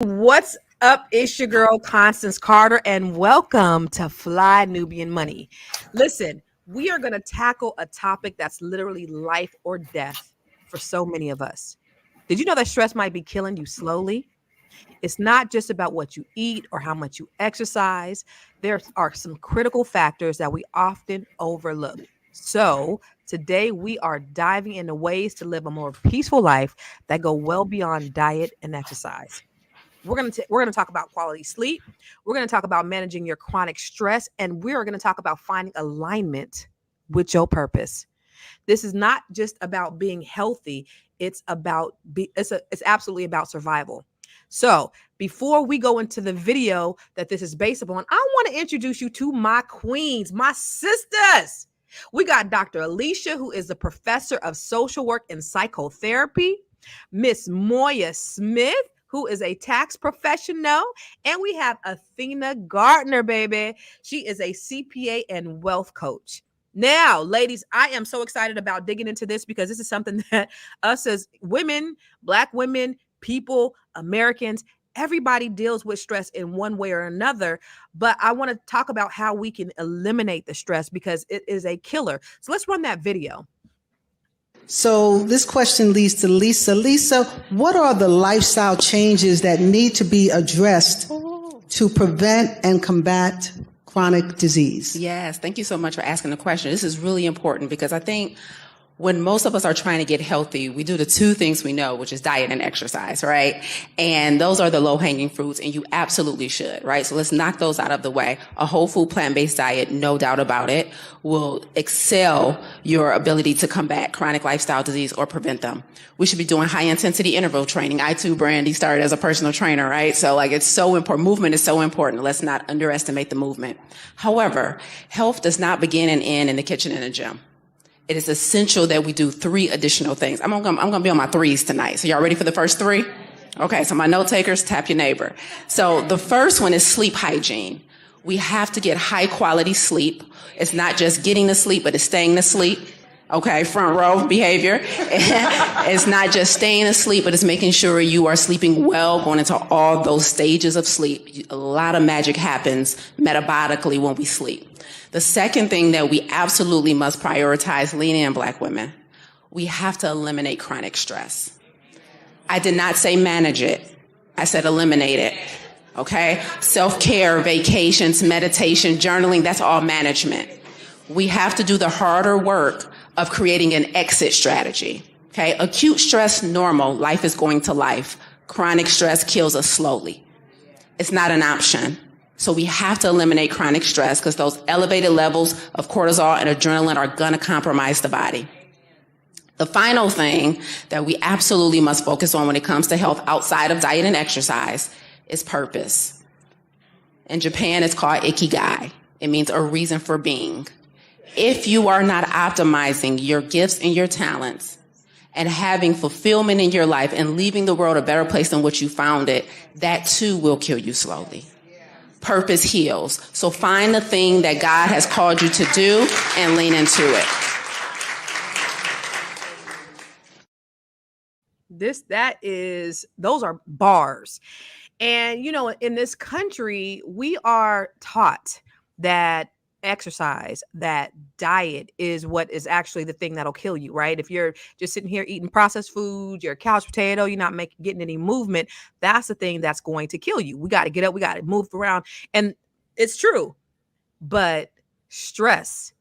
What's up? It's your girl, Constance Carter, and welcome to Fly Nubian Money. Listen, we are going to tackle a topic that's literally life or death for so many of us. Did you know that stress might be killing you slowly? It's not just about what you eat or how much you exercise. There are some critical factors that we often overlook. So, today we are diving into ways to live a more peaceful life that go well beyond diet and exercise. We're gonna talk about quality sleep. We're gonna talk about managing your chronic stress, and we are gonna talk about finding alignment with your purpose. This is not just about being healthy. It's absolutely about survival. So before we go into the video that this is based upon, I want to introduce you to my queens, my sisters. We got Dr. Alicia, who is the professor of social work and psychotherapy, Miss Moya Smith, who is a tax professional, and we have Athena Gardner, baby. She is a CPA and wealth coach. Now, ladies, I am so excited about digging into this because this is something that us as women, Black women, people, Americans, everybody deals with stress in one way or another. But I want to talk about how we can eliminate the stress because it is a killer. So let's run that video. So this question leads to Lisa. Lisa, what are the lifestyle changes that need to be addressed to prevent and combat chronic disease? Yes, thank you so much for asking the question. This is really important because I think when most of us are trying to get healthy, we do the two things we know, which is diet and exercise, right? And those are the low-hanging fruits, and you absolutely should, right? So let's knock those out of the way. A whole food plant-based diet, no doubt about it, will excel your ability to combat chronic lifestyle disease or prevent them. We should be doing high-intensity interval training. I too, Brandy, started as a personal trainer, right? So it's so important. Movement is so important. Let's not underestimate the movement. However, health does not begin and end in the kitchen and the gym. It is essential that we do 3 additional things. I'm gonna be on my 3s tonight. So y'all ready for the first 3? Okay, so my note takers, tap your neighbor. So the first one is sleep hygiene. We have to get high quality sleep. It's not just getting to sleep, but it's staying asleep. Okay, front row behavior. It's not just staying asleep, but it's making sure you are sleeping well, going into all those stages of sleep. A lot of magic happens metabolically when we sleep. The second thing that we absolutely must prioritize, lean in, Black women, we have to eliminate chronic stress. I did not say manage it. I said eliminate it. Okay? Self-care, vacations, meditation, journaling, that's all management. We have to do the harder work of creating an exit strategy. Okay? Acute stress, normal. Life is going to life. Chronic stress kills us slowly. It's not an option. So we have to eliminate chronic stress because those elevated levels of cortisol and adrenaline are going to compromise the body. The final thing that we absolutely must focus on when it comes to health outside of diet and exercise is purpose. In Japan, it's called ikigai. It means a reason for being. If you are not optimizing your gifts and your talents and having fulfillment in your life and leaving the world a better place than what you found it, that too will kill you slowly. Purpose heals. So find the thing that God has called you to do and lean into it. Those are bars. And, in this country, we are taught that exercise, that diet is what is actually the thing that'll kill you, right? If you're just sitting here eating processed food, you're a couch potato, you're not getting any movement, that's the thing that's going to kill you. We got to get up, we got to move around. And it's true, but stress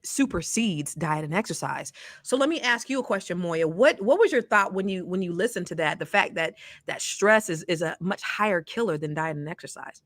supersedes diet and exercise. So let me ask you a question, Moya. What was your thought when you listened to that? The fact that stress is a much higher killer than diet and exercise.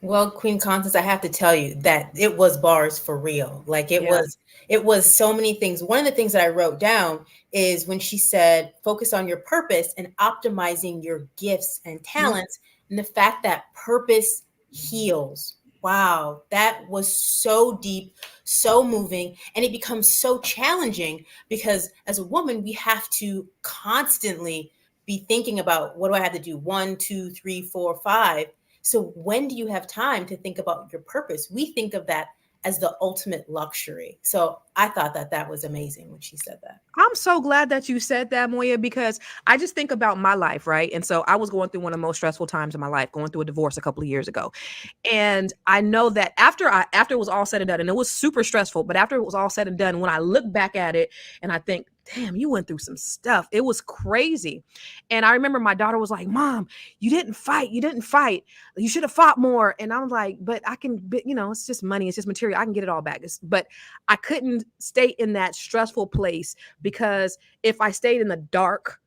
Well, Queen Constance, I have to tell you that it was bars for real. It was so many things. One of the things that I wrote down is when she said, focus on your purpose and optimizing your gifts and talents. And the fact that purpose heals. Wow, that was so deep, so moving, and it becomes so challenging because as a woman, we have to constantly be thinking about what do I have to do? 1, 2, 3, 4, 5. So when do you have time to think about your purpose? We think of that as the ultimate luxury. So I thought that that was amazing when she said that. I'm so glad that you said that, Moya, because I just think about my life, right? And so I was going through one of the most stressful times in my life, going through a divorce a couple of years ago. And I know that after it was all said and done, and it was super stressful, but after it was all said and done, when I look back at it and I think, damn, you went through some stuff. It was crazy. And I remember my daughter was like, Mom, you didn't fight. You didn't fight. You should have fought more. And I was like, but I can, it's just money. It's just material. I can get it all back. But I couldn't stay in that stressful place, because if I stayed in the dark,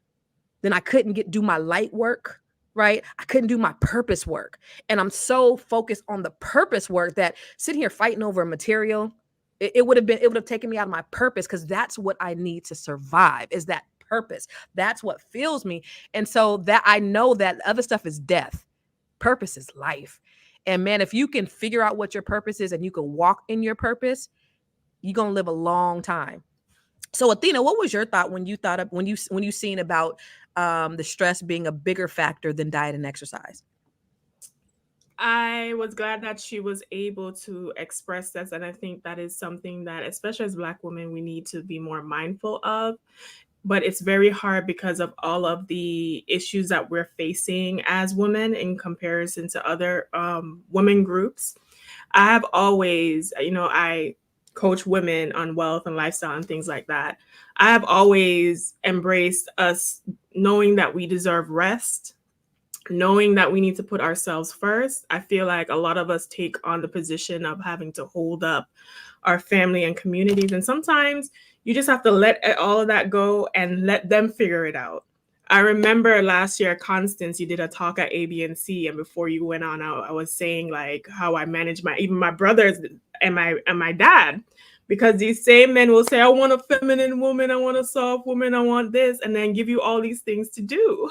then I couldn't do my light work, right? I couldn't do my purpose work. And I'm so focused on the purpose work that sitting here fighting over material, it would have taken me out of my purpose, because that's what I need to survive, is that purpose. That's what fills me. And so that I know that other stuff is death. Purpose is life. And man, if you can figure out what your purpose is and you can walk in your purpose, you're going to live a long time. So Athena, what was your thought when you seen about the stress being a bigger factor than diet and exercise? I was glad that she was able to express this. And I think that is something that, especially as Black women, we need to be more mindful of. But it's very hard because of all of the issues that we're facing as women in comparison to other women groups. I have always, I coach women on wealth and lifestyle and things like that. I have always embraced us knowing that we deserve rest, knowing that we need to put ourselves first. I feel like a lot of us take on the position of having to hold up our family and communities. And sometimes you just have to let all of that go and let them figure it out. I remember last year, Constance, you did a talk at ABC, and before you went on, I was saying like how I manage even my brothers and my dad, because these same men will say, I want a feminine woman, I want a soft woman, I want this, and then give you all these things to do.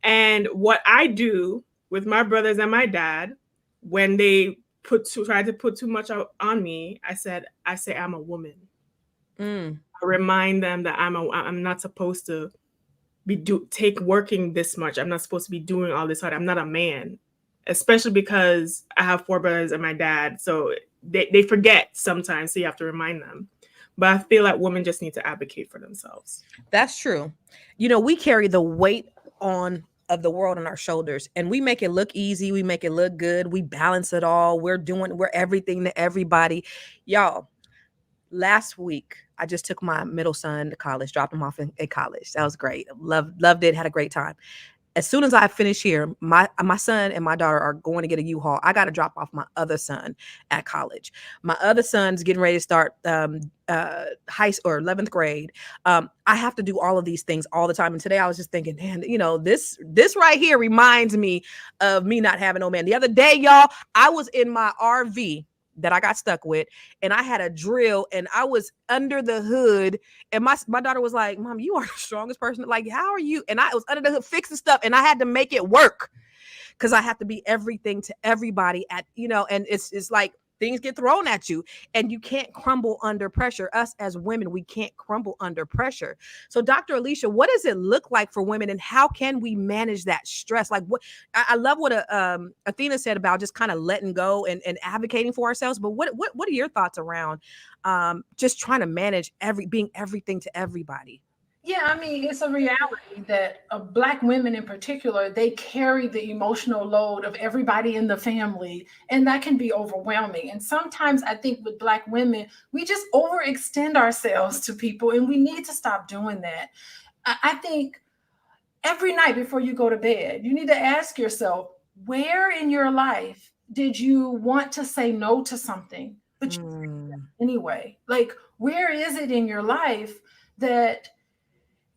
And what I do with my brothers and my dad, when they try to put too much on me, I say I'm a woman. I remind them that I'm not supposed to be working this much. I'm not supposed to be doing all this hard. I'm not a man, especially because I have 4 brothers and my dad. So they forget sometimes. So you have to remind them. But I feel like women just need to advocate for themselves. That's true. We carry the weight of the world on our shoulders, and we make it look easy. We make it look good. We balance it all. We're everything to everybody. Y'all, last week, I just took my middle son to college, dropped him off at college. That was great. Loved it. Had a great time. As soon as I finish here, my son and my daughter are going to get a U-Haul. I got to drop off my other son at college. My other son's getting ready to start high school or 11th grade. I have to do all of these things all the time. And today I was just thinking, man, this right here reminds me of me not having no man. The other day, y'all, I was in my RV that I got stuck with, and I had a drill, and I was under the hood, and my daughter was like, Mom, you are the strongest person. Like, how are you? And I was under the hood fixing stuff, and I had to make it work, because I have to be everything to everybody and it's like things get thrown at you, and you can't crumble under pressure. Us as women, we can't crumble under pressure. So Dr. Alicia, what does it look like for women, and how can we manage that stress? Like, what I love what Athena said about just kind of letting go and advocating for ourselves. But what are your thoughts around just trying to manage being everything to everybody? Yeah, I mean, it's a reality that Black women in particular, they carry the emotional load of everybody in the family, and that can be overwhelming. And sometimes I think with Black women, we just overextend ourselves to people, and we need to stop doing that. I think every night before you go to bed, you need to ask yourself, where in your life did you want to say no to something, but you anyway? Like, where is it in your life that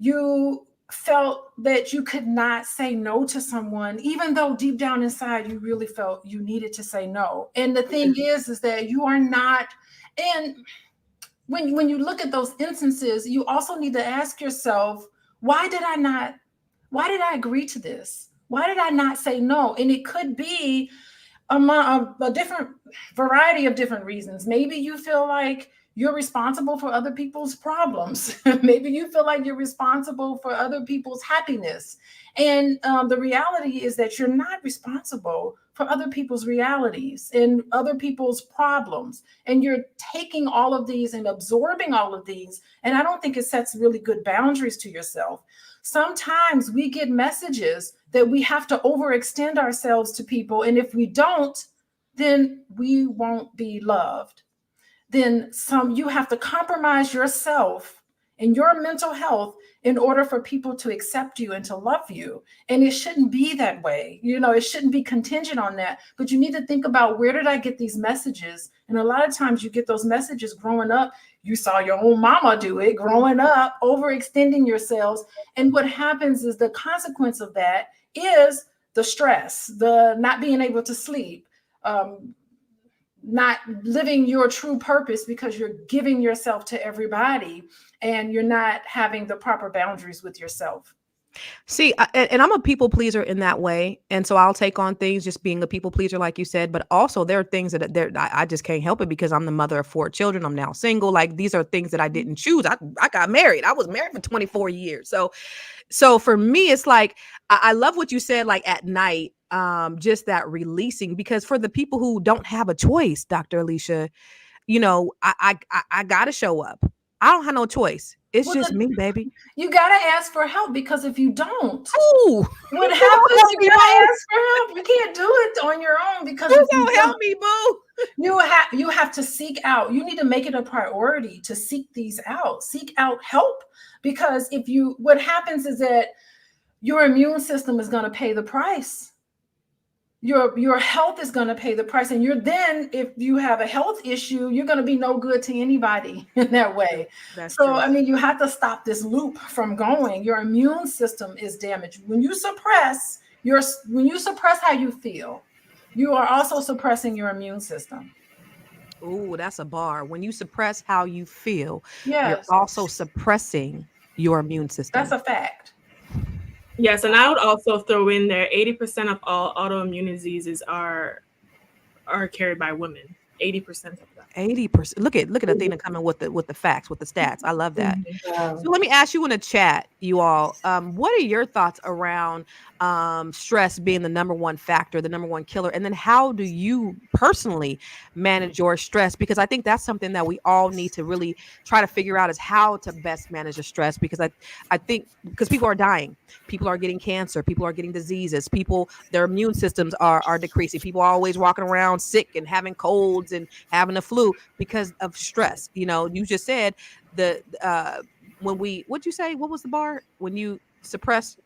you felt that you could not say no to someone, even though deep down inside you really felt you needed to say no? And the thing is that you are not. And when you look at those instances, you also need to ask yourself, why did I agree to this? Why did I not say no? And it could be a different variety of different reasons. Maybe you feel like you're responsible for other people's problems. Maybe you feel like you're responsible for other people's happiness. And the reality is that you're not responsible for other people's realities and other people's problems. And you're taking all of these and absorbing all of these. And I don't think it sets really good boundaries to yourself. Sometimes we get messages that we have to overextend ourselves to people. And if we don't, then we won't be loved. Then you have to compromise yourself and your mental health in order for people to accept you and to love you. And it shouldn't be that way. It shouldn't be contingent on that. But you need to think about, where did I get these messages? And a lot of times you get those messages growing up. You saw your own mama do it growing up, overextending yourselves. And what happens is, the consequence of that is the stress, the not being able to sleep, not living your true purpose because you're giving yourself to everybody and you're not having the proper boundaries with yourself. See, and I'm a people pleaser in that way. And so I'll take on things just being a people pleaser, like you said. But also there are things that I just can't help it because I'm the mother of 4 children. I'm now single. Like, these are things that I didn't choose. I got married. I was married for 24 years. So for me, it's like, I love what you said, like at night, just that releasing, because for the people who don't have a choice, Dr. Alicia, I gotta show up. I don't have no choice. It's just me, baby. You gotta ask for help, because if you don't, Ooh, what happens? You gotta ask for help. You can't do it on your own, because who's gonna help me, boo? You have to seek out. You need to make it a priority to seek these out. Seek out help, because what happens is that your immune system is going to pay the price. Your health is going to pay the price. And if you have a health issue, you're going to be no good to anybody in that way. That's true. I mean, you have to stop this loop from going. Your immune system is damaged. When you suppress how you feel, you are also suppressing your immune system. Ooh, that's a bar. When you suppress how you feel, yes, you're also suppressing your immune system. That's a fact. Yes, and I would also throw in there 80% of all autoimmune diseases are carried by women. 80% of them. 80%. Look at Athena coming with the facts, with the stats. I love that. So let me ask you in the chat, you all, what are your thoughts around stress being the number one factor, the number one killer? And then how do you personally manage your stress? Because I think that's something that we all need to really try to figure out, is how to best manage the stress. Because I think because people are dying, people are getting cancer, people are getting diseases, their immune systems are decreasing. People are always walking around sick and having colds and having a flu because of stress. You just said what'd you say? What was the bar? When you suppress,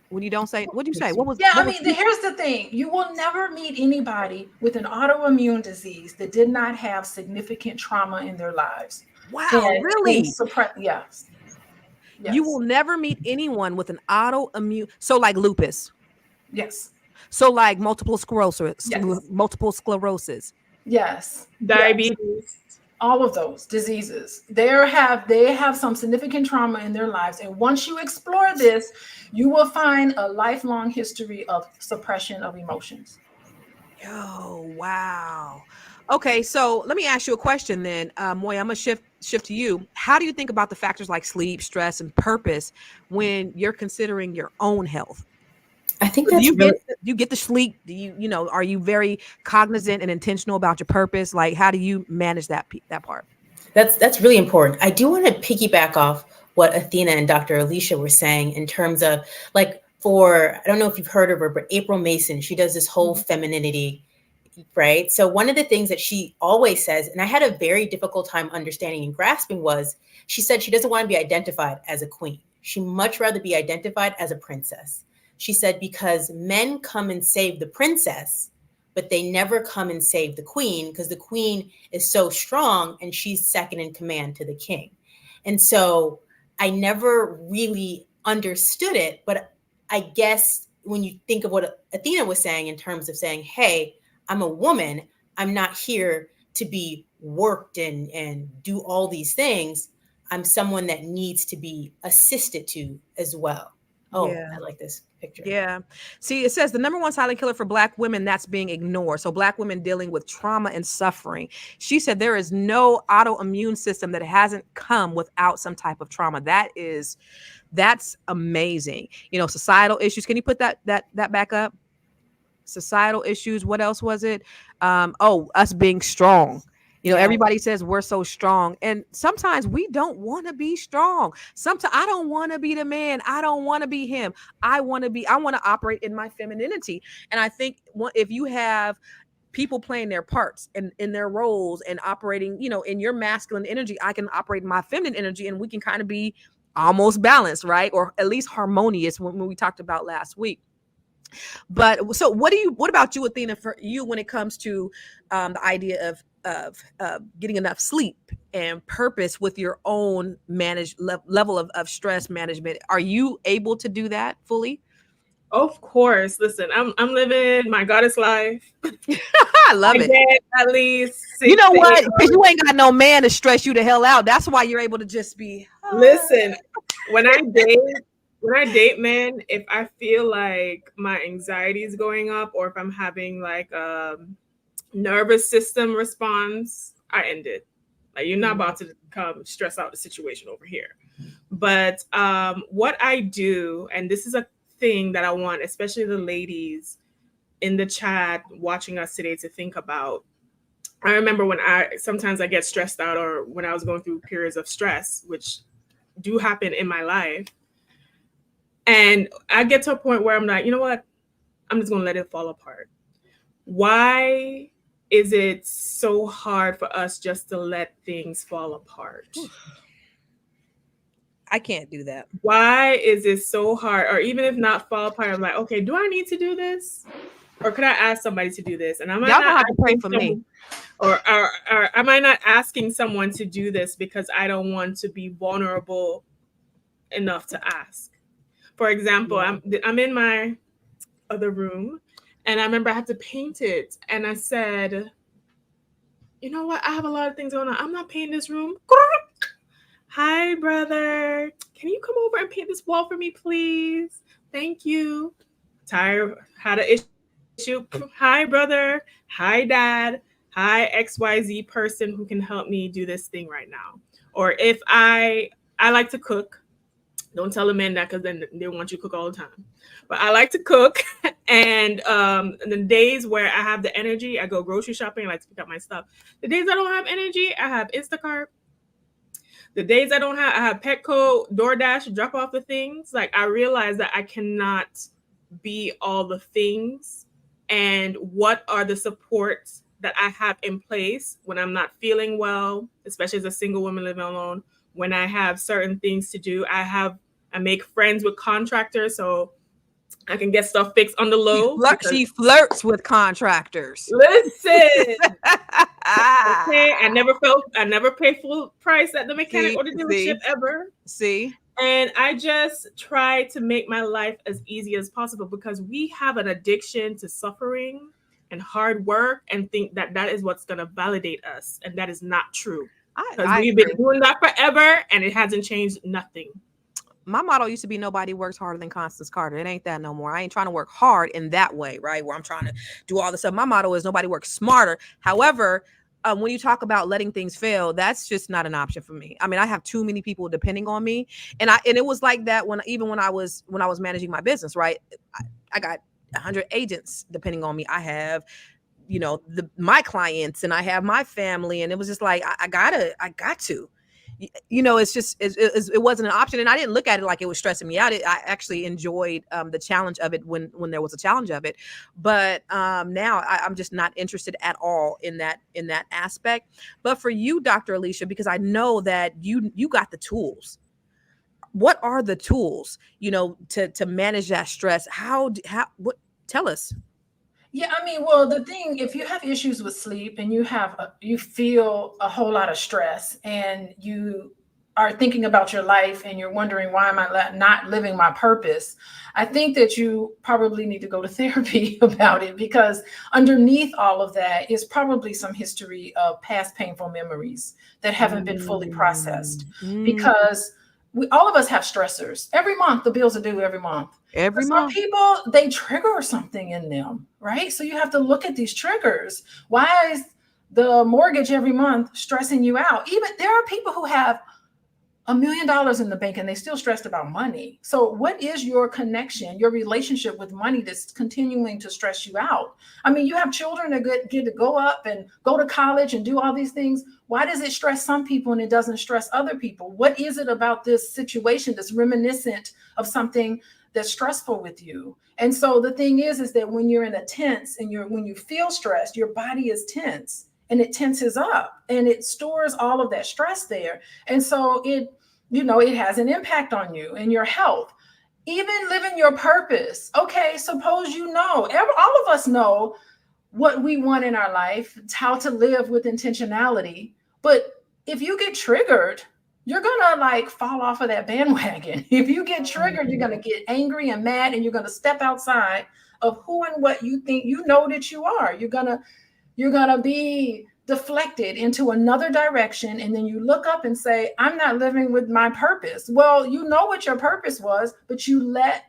when you don't say, what'd you say? Here's the thing. You will never meet anybody with an autoimmune disease that did not have significant trauma in their lives. Wow, really? Yes. You will never meet anyone with an autoimmune. So like lupus. Yes. So like multiple sclerosis. Yes. Diabetes. Yes. All of those diseases, they have some significant trauma in their lives. And once you explore this, you will find a lifelong history of suppression of emotions. Oh, wow. Okay, so let me ask you a question then. Moy, I'm going to shift to you. How do you think about the factors like sleep, stress, and purpose when you're considering your own health? I think do you get the sleep? Do you are you very cognizant and intentional about your purpose? Like, how do you manage that part? That's really important. I do want to piggyback off what Athena and Dr. Alicia were saying in terms of, like, I don't know if you've heard of her, but April Mason, she does this whole femininity, right? So one of the things that she always says, and I had a very difficult time understanding and grasping, was she said she doesn't want to be identified as a queen. She'd much rather be identified as a princess. She said, because men come and save the princess, but they never come and save the queen, because the queen is so strong and she's second in command to the king. And so I never really understood it. But I guess when you think of what Athena was saying in terms of saying, hey, I'm a woman, I'm not here to be worked and do all these things. I'm someone that needs to be assisted to as well. Oh, yeah. I like this. picture. Yeah. See, it says the number one silent killer for Black women that's being ignored. So Black women dealing with trauma and suffering. She said there is no autoimmune system that hasn't come without some type of trauma. That's amazing. Societal issues. Can you put that back up? Societal issues. What else was it? Us being strong. Yeah. Everybody says we're so strong, and sometimes we don't want to be strong. Sometimes I don't want to be the man. I don't want to be him. I want to operate in my femininity. And I think if you have people playing their parts and in their roles and operating, in your masculine energy, I can operate in my feminine energy, and we can kind of be almost balanced, right? Or at least harmonious when we talked about last week. But so what about you, Athena, for you when it comes to the idea of getting enough sleep and purpose with your own level of stress management? Are you able to do that fully? Of course. Listen, I'm living my goddess life. I love it. At least 6 You know to 8 what? hours. Because you ain't got no man to stress you the hell out. That's why you're able to just be. Listen, when I date men, if I feel like my anxiety is going up or if I'm having like a nervous system response, I end it. Like, you're not about to come stress out the situation over here. But what I do, and this is a thing that I want, especially the ladies in the chat watching us today, to think about. I remember when sometimes I get stressed out, or when I was going through periods of stress, which do happen in my life. And I get to a point where I'm like, you know what? I'm just going to let it fall apart. Why is it so hard for us just to let things fall apart? I can't do that. Why is it so hard? Or even if not fall apart, I'm like, okay, do I need to do this? Or could I ask somebody to do this? And I might Y'all not gonna have to pray for me. Or am I not asking someone to do this because I don't want to be vulnerable enough to ask? For example, I'm in my other room, and I remember I had to paint it, and I said, you know what? I have a lot of things going on. I'm not painting this room. Hi, brother. Can you come over and paint this wall for me, please? Thank you. Tyre had an issue. Hi, brother. Hi, dad. Hi, XYZ person who can help me do this thing right now. Or if I like to cook. Don't tell the men that, because then they want you to cook all the time. But I like to cook. And the days where I have the energy, I go grocery shopping. I like to pick up my stuff. The days I don't have energy, I have Instacart. The days I don't have, I have Petco, DoorDash, drop off the things. Like, I realize that I cannot be all the things. And what are the supports that I have in place when I'm not feeling well, especially as a single woman living alone? When I have certain things to do, I make friends with contractors so I can get stuff fixed on the low. She flirts with contractors. Listen. Okay, I never pay full price at the mechanic or the dealership ever. See? And I just try to make my life as easy as possible, because we have an addiction to suffering and hard work and think that that is what's going to validate us. And that is not true. Because we've been doing that forever and it hasn't changed nothing. My motto used to be nobody works harder than Constance Carter. It ain't that no more. I ain't trying to work hard in that way, right? Where I'm trying to do all this stuff. My motto is nobody works smarter. However, when you talk about letting things fail, that's just not an option for me. I mean, I have too many people depending on me. And it was like that when I was managing my business, right? I got 100 agents depending on me. I have my clients, and I have my family, and it was just like I got to, it wasn't an option, and I didn't look at it like it was stressing me out. I actually enjoyed the challenge of it when there was a challenge of it, but now I'm just not interested at all in that aspect. But for you, Dr. Alicia, because I know that you got the tools. What are the tools, to manage that stress? What? Tell us. Yeah, I mean, well, the thing, if you have issues with sleep and you feel a whole lot of stress, and you are thinking about your life and you're wondering, why am I not living my purpose? I think that you probably need to go to therapy about it, because underneath all of that is probably some history of past painful memories that haven't been fully processed. Because all of us have stressors. Every month, the bills are due every month. Every Some month. people, they trigger something in them, right? So you have to look at these triggers. Why is the mortgage every month stressing you out? Even there are people who have $1 million in the bank and they still stressed about money. So what is your connection, your relationship with money that's continuing to stress you out? I mean, you have children that get to go up and go to college and do all these things. Why does it stress some people and it doesn't stress other people? What is it about this situation that's reminiscent of something that's stressful with you? And so the thing is that when you're in a tense and when you feel stressed, your body is tense and it tenses up and it stores all of that stress there. And so it has an impact on you and your health. Even living your purpose. Okay, suppose all of us know what we want in our life, how to live with intentionality. But if you get triggered, you're gonna fall off of that bandwagon. If you get triggered, you're gonna get angry and mad, and you're gonna step outside of who and what you think you know that you are. You're gonna be deflected into another direction, and then you look up and say, I'm not living with my purpose. Well, you know what your purpose was, but you let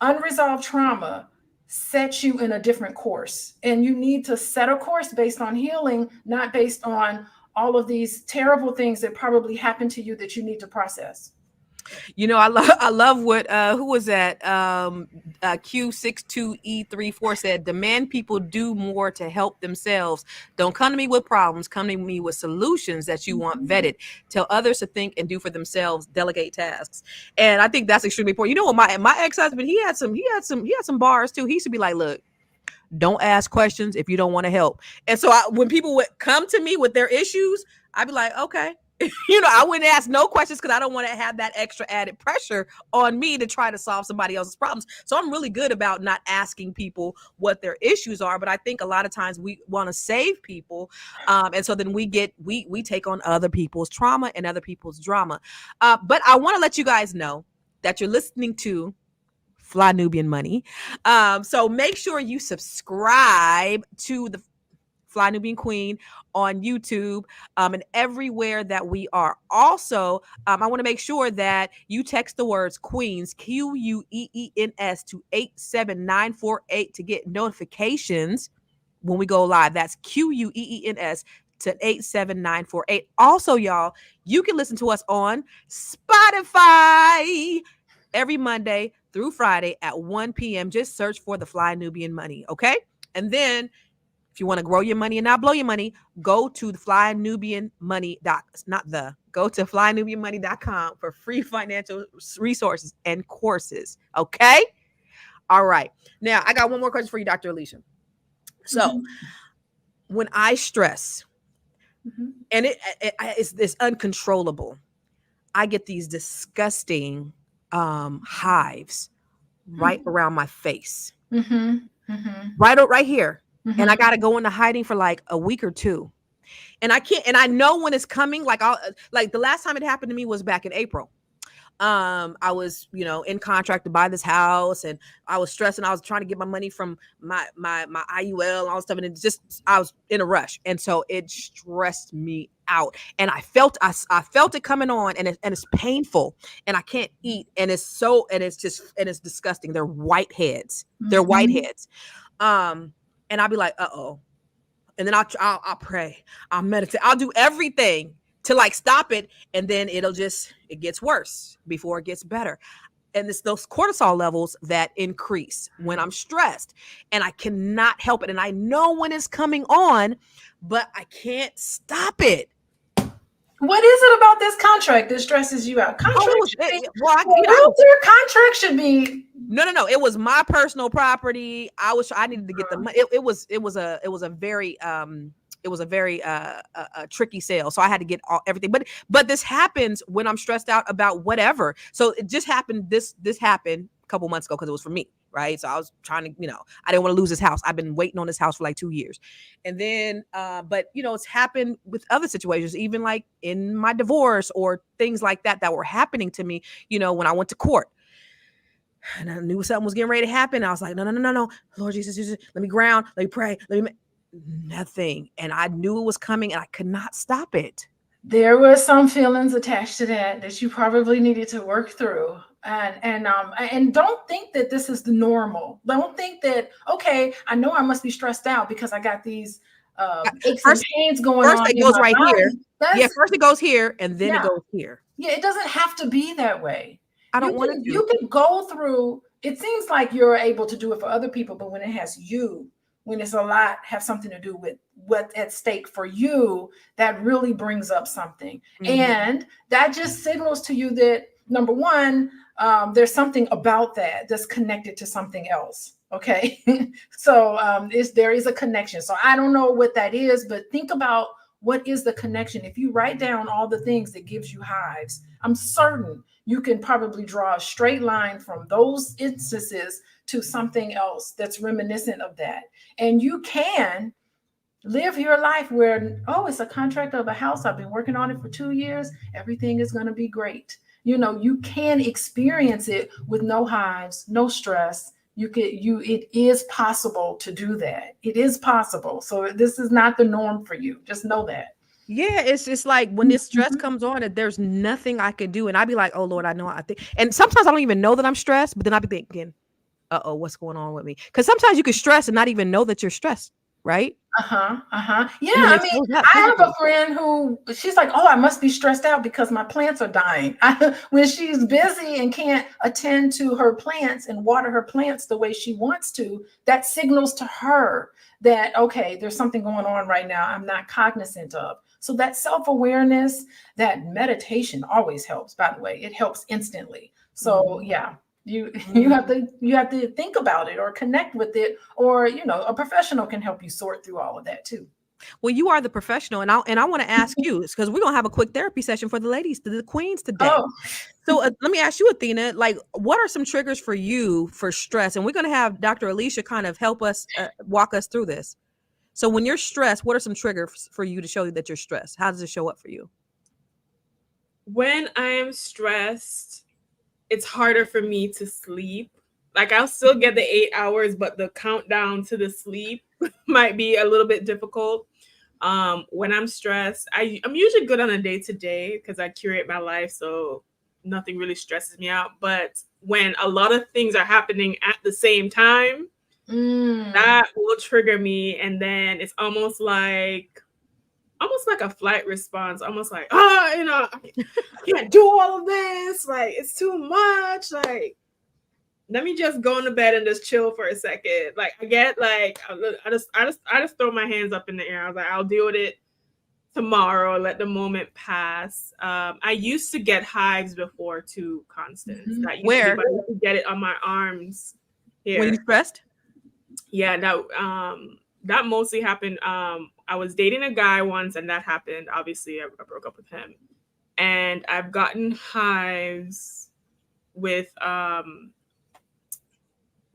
unresolved trauma set you in a different course. And you need to set a course based on healing, not based on all of these terrible things that probably happened to you that you need to process. I love what who was that? Q62E34 said, demand people do more to help themselves. Don't come to me with problems, come to me with solutions that you want vetted. Tell others to think and do for themselves, delegate tasks. And I think that's extremely important. You know what, my ex-husband, he had some bars too. He used to be like, look, don't ask questions if you don't want to help. And so when people would come to me with their issues, I'd be like, okay. I wouldn't ask no questions because I don't want to have that extra added pressure on me to try to solve somebody else's problems. So I'm really good about not asking people what their issues are. But I think a lot of times we want to save people. And so then we take on other people's trauma and other people's drama. But I want to let you guys know that you're listening to Fly Nubian Money. So make sure you subscribe to the Fly Nubian Queen on YouTube and everywhere that we are. Also, I want to make sure that you text the words Queens, Queens, to 87948 to get notifications when we go live. That's Queens to 87948. Also, y'all, you can listen to us on Spotify every Monday through Friday at 1 p.m. Just search for the Fly Nubian Money, okay? And then if you want to grow your money and not blow your money, go to the flynubianmoney.com for free financial resources and courses. Okay. All right. Now I got one more question for you, Dr. Alicia. So when I stress and it's uncontrollable, I get these disgusting hives right around my face, right here. And I got to go into hiding for like a week or two. And I can't, and I know when it's coming, like the last time it happened to me was back in April. I was, in contract to buy this house and I was stressing. I was trying to get my money from my IUL and all this stuff. And I was in a rush. And so it stressed me out and I felt it coming on and it's painful and I can't eat. And it's disgusting. They're whiteheads. And I'll be like, uh-oh. And then I'll pray. I'll meditate. I'll do everything to stop it. And then it gets worse before it gets better. And it's those cortisol levels that increase when I'm stressed and I cannot help it. And I know when it's coming on, but I can't stop it. What is it about this contract that stresses you out? Contract should be. No. It was my personal property. I needed to get the money. It was a very tricky sale. So I had to get everything. But this happens when I'm stressed out about whatever. So it just happened. This happened a couple months ago because it was for me. Right. So I was trying to, I didn't want to lose this house. I've been waiting on this house for like 2 years. And then, but it's happened with other situations, even like in my divorce or things like that were happening to me, when I went to court. And I knew something was getting ready to happen. I was like, no. Lord Jesus, let me ground, let me pray, nothing. And I knew it was coming and I could not stop it. there were some feelings attached to that you probably needed to work through. And don't think that this is the normal. Don't think that, okay, I know I must be stressed out because I got these aches and pains going first on it in goes my right body. here. First it goes here and then it Yeah. goes here. Yeah, it doesn't have to be that way. I don't want it to. You can go through, it seems like you're able to do it for other people, but when it has you, when it's a lot, have something to do with what's at stake for you, that really brings up something. And that just signals to you that, number one, there's something about that that's connected to something else. Okay. So there is a connection. So I don't know what that is, but think about what is the connection. If you write down all the things that gives you hives, I'm certain you can probably draw a straight line from those instances to something else that's reminiscent of that. And you can live your life where, oh, it's a contract of a house. I've been working on it for 2 years. Everything is going to be great. You can experience it with no hives, no stress. It is possible to do that. It is possible. So this is not the norm for you. Just know that. Yeah, it's just like when this stress comes on, that there's nothing I can do. And I'd be like, oh Lord, I think. And sometimes I don't even know that I'm stressed, but then I'd be thinking, uh-oh, what's going on with me? Because sometimes you can stress and not even know that you're stressed, right? Yeah, I mean, I have a friend who, she's like, oh, I must be stressed out because my plants are dying. When she's busy and can't attend to her plants and water her plants the way she wants to, that signals to her that, okay, there's something going on right now I'm not cognizant of. So that self-awareness, that meditation always helps, by the way. It helps instantly. So yeah. You have to think about it or connect with it, or a professional can help you sort through all of that too. Well, you are the professional, and I want to ask you, because we're gonna have a quick therapy session for the ladies, the queens today. Oh. So let me ask you, Athena, like, what are some triggers for you for stress? And we're gonna have Dr. Alicia kind of help us walk us through this. So when you're stressed, what are some triggers for you to show you that you're stressed? How does it show up for you? When I am stressed, it's harder for me to sleep. Like, I'll still get the 8 hours, but the countdown to the sleep might be a little bit difficult. When I'm stressed, I'm usually good on a day-to-day because I curate my life, so nothing really stresses me out. But when a lot of things are happening at the same time, that will trigger me. And then it's almost like a flight response, almost like, I can't do all of this. Like, it's too much. Like, let me just go into bed and just chill for a second. Like, I get like, I just throw my hands up in the air. I was like, I'll deal with it tomorrow. Let the moment pass. I used to get hives before too, Constance. Where? I used to get it on my arms here. When you stressed? Yeah, that mostly happened. I was dating a guy once, and that happened. Obviously, I broke up with him, and I've gotten hives with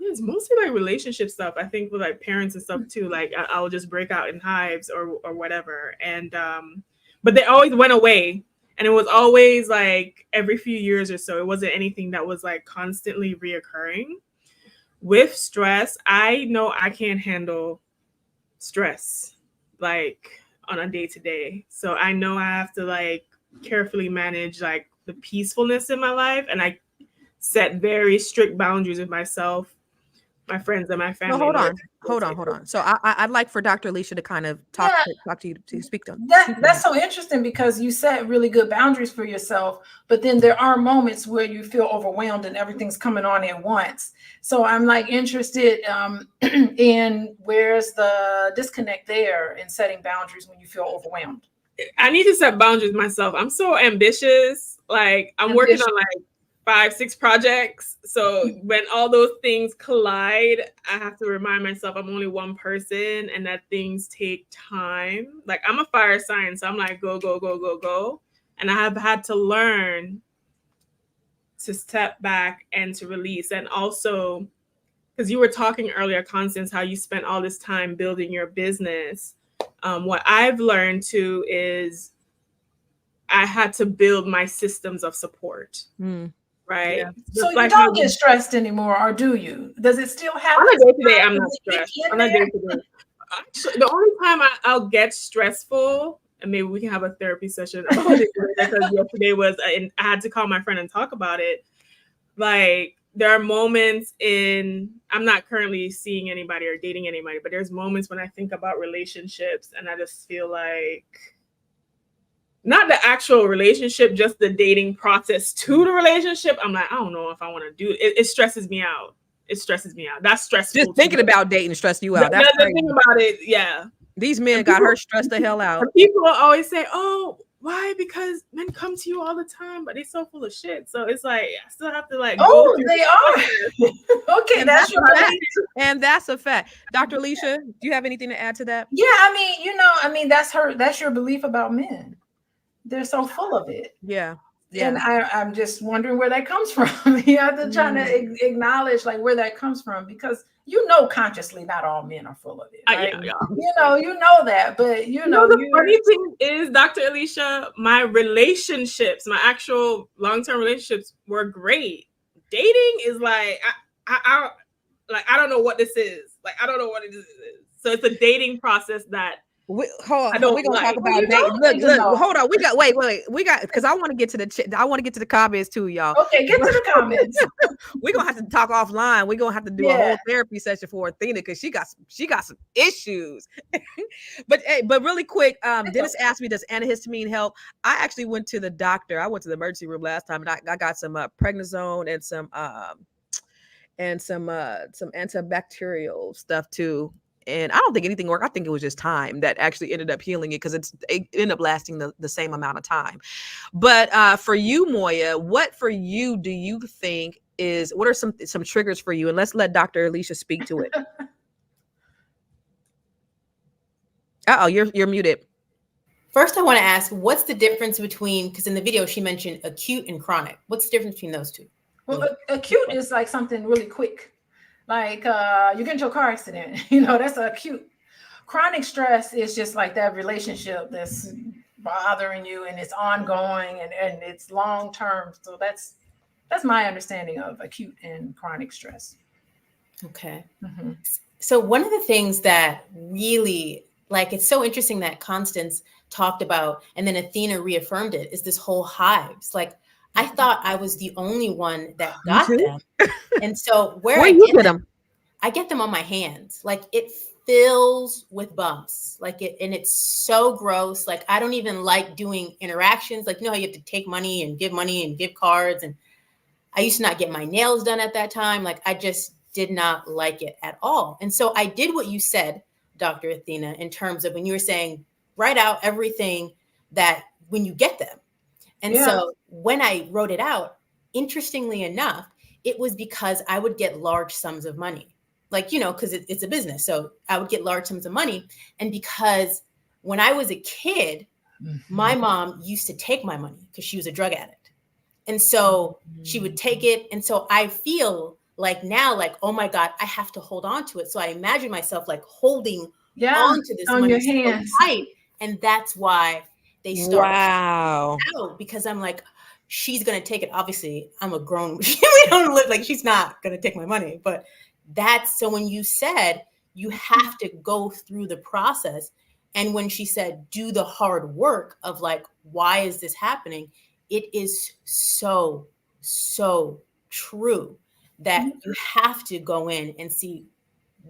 it's mostly like relationship stuff. I think with like parents and stuff too. Like I'll just break out in hives or whatever, and but they always went away, and it was always like every few years or so. It wasn't anything that was like constantly reoccurring. With stress, I know I can't handle stress like on a day-to-day. So I know I have to like carefully manage like the peacefulness in my life, and I set very strict boundaries with myself, my friends, and my family. No, hold on. So I'd like for Dr. Alicia to kind of talk to you, to speak on that's so interesting, because you set really good boundaries for yourself, but then there are moments where you feel overwhelmed and everything's coming on at once. So I'm like interested in where's the disconnect there in setting boundaries when you feel overwhelmed. I need to set boundaries myself. I'm so ambitious. Like I'm working on like 5-6 projects. So when all those things collide, I have to remind myself I'm only one person and that things take time. Like I'm a fire sign, so I'm like, go, go, go, go, go. And I have had to learn to step back and to release. And also, because you were talking earlier, Constance, how you spent all this time building your business. What I've learned too is I had to build my systems of support. Right. Yeah. So you don't get stressed anymore, or do you? Does it still happen? On a day-to-day, I'm not stressed. On a day-to-day. The only time I'll get stressful and maybe we can have a therapy session about it, because yesterday was, and I had to call my friend and talk about it. Like, there are moments I'm not currently seeing anybody or dating anybody, but there's moments when I think about relationships and I just feel like, not the actual relationship, just the dating process to the relationship. I'm like, I don't know if I want to do it. It stresses me out. It stresses me out. That's stressful. Just thinking about dating stress you out. That's the thing about it. Yeah. These men got her stressed the hell out. People always say, oh, why? Because men come to you all the time, but they're so full of shit. So it's like, I still have to like go through they are. Okay, that's your fact. And that's a fact. Dr. Alicia, do you have anything to add to that? Yeah, I mean, that's your belief about men. They're so full of it. Yeah. And I'm just wondering where that comes from. You have to try to acknowledge like where that comes from, because consciously not all men are full of it. Right? You know that, but the funny thing is, Dr. Alicia, my relationships, my actual long-term relationships were great. Dating is like, I don't know what this is. Like, I don't know what it is. So it's a dating process that We're gonna talk about dating. Look, hold on. We got because I want to get to the comments too, y'all. Okay, get to the comments. We're gonna have to talk offline. We're gonna have to do a whole therapy session for Athena, because she got some issues. but really quick, Dennis asked me, does antihistamine help? I actually went to the doctor. I went to the emergency room last time, and I got some prednisone and some antibacterial stuff too. And I don't think anything worked. I think it was just time that actually ended up healing it, because it ended up lasting the same amount of time. But for you, Moya, what for you do you think what are some triggers for you? And let's let Dr. Alicia speak to it. You're muted. First, I want to ask, what's the difference between, because in the video she mentioned acute and chronic. What's the difference between those two? Well, acute is like something really quick. Like you get into a car accident, that's acute. Chronic stress is just like that relationship that's bothering you, and it's ongoing and it's long term. So that's my understanding of acute and chronic stress. Okay. Mm-hmm. So one of the things that really, like, it's so interesting that Constance talked about, and then Athena reaffirmed it, is this whole hives. Like, I thought I was the only one that got them. And so where I get them, I get them on my hands. Like, it fills with bumps. Like, and it's so gross. Like, I don't even like doing interactions. Like, how you have to take money and give cards. And I used to not get my nails done at that time. Like, I just did not like it at all. And so I did what you said, Dr. Athena, in terms of when you were saying, write out everything that when you get them. And so when I wrote it out, interestingly enough, it was because I would get large sums of money, like, because it's a business. So I would get large sums of money. And because when I was a kid, my mom used to take my money because she was a drug addict. And so she would take it. And so I feel like now, like, oh my God, I have to hold on to it. So I imagine myself like holding on to this on money your hands. So tight. And that's why they start out, because I'm like, she's going to take it. Obviously, I'm a grown, we don't live, like, she's not going to take my money. But so when you said you have to go through the process, and when she said, do the hard work of like, why is this happening? It is so, so true that you have to go in and see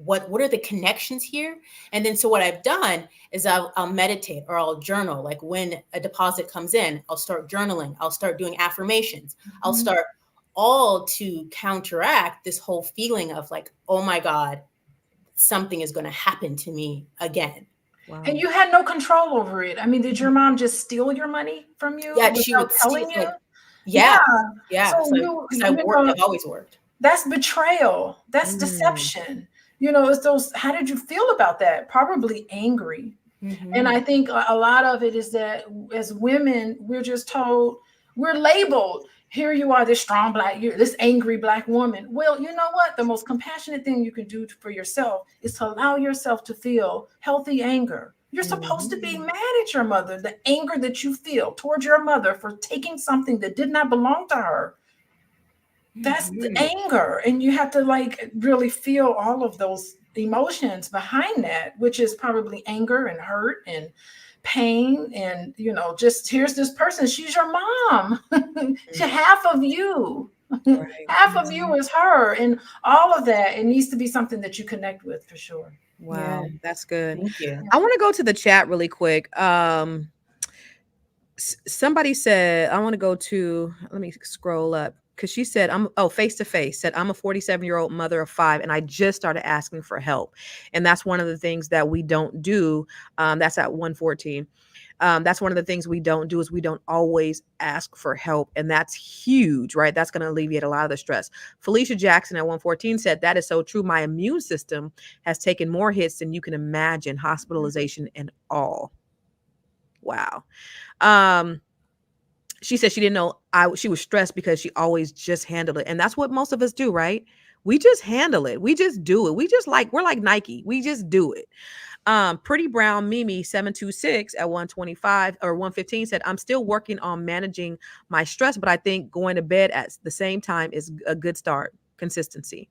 what are the connections here. And then, so what I've done is I'll meditate, or I'll journal. Like, when a deposit comes in, I'll start journaling. I'll start doing affirmations. I'll start all to counteract this whole feeling of like, oh my God, something is going to happen to me again. Wow. And you had no control over it. I mean, did your mom just steal your money from you? Yeah, she would telling you. Like, yeah. So I've always worked. That's betrayal. That's deception. It's those. How did you feel about that? Probably angry. And I think a lot of it is that as women, we're just told, we're labeled. Here you are, this strong this angry Black woman. Well, you know what? The most compassionate thing you can do for yourself is to allow yourself to feel healthy anger. You're supposed to be mad at your mother. The anger that you feel towards your mother for taking something that did not belong to her. That's the anger. And you have to like really feel all of those emotions behind that, which is probably anger and hurt and pain and, just here's this person, she's your mom. She half of you. Right. Half of you is her, and all of that. It needs to be something that you connect with for sure. Wow, Yeah. that's good. Thank you. I want to go to the chat really quick. Somebody said, I want to go to, let me scroll up because she said, face to face said, I'm a 47-year-old mother of 5 and I just started asking for help. And that's one of the things that we don't do. That's at 114. That's one of the things we don't do is we don't always ask for help. And that's huge, right? That's going to alleviate a lot of the stress. Felicia Jackson at 114 said, that is so true. My immune system has taken more hits than you can imagine, hospitalization and all. Wow. She said she didn't know she was stressed because she always just handled it. And that's what most of us do, right? We just handle it. We just do it. We're like Nike. We just do it. Pretty Brown Mimi 726 at 125 or 115 said, I'm still working on managing my stress, but I think going to bed at the same time is a good start. Consistency.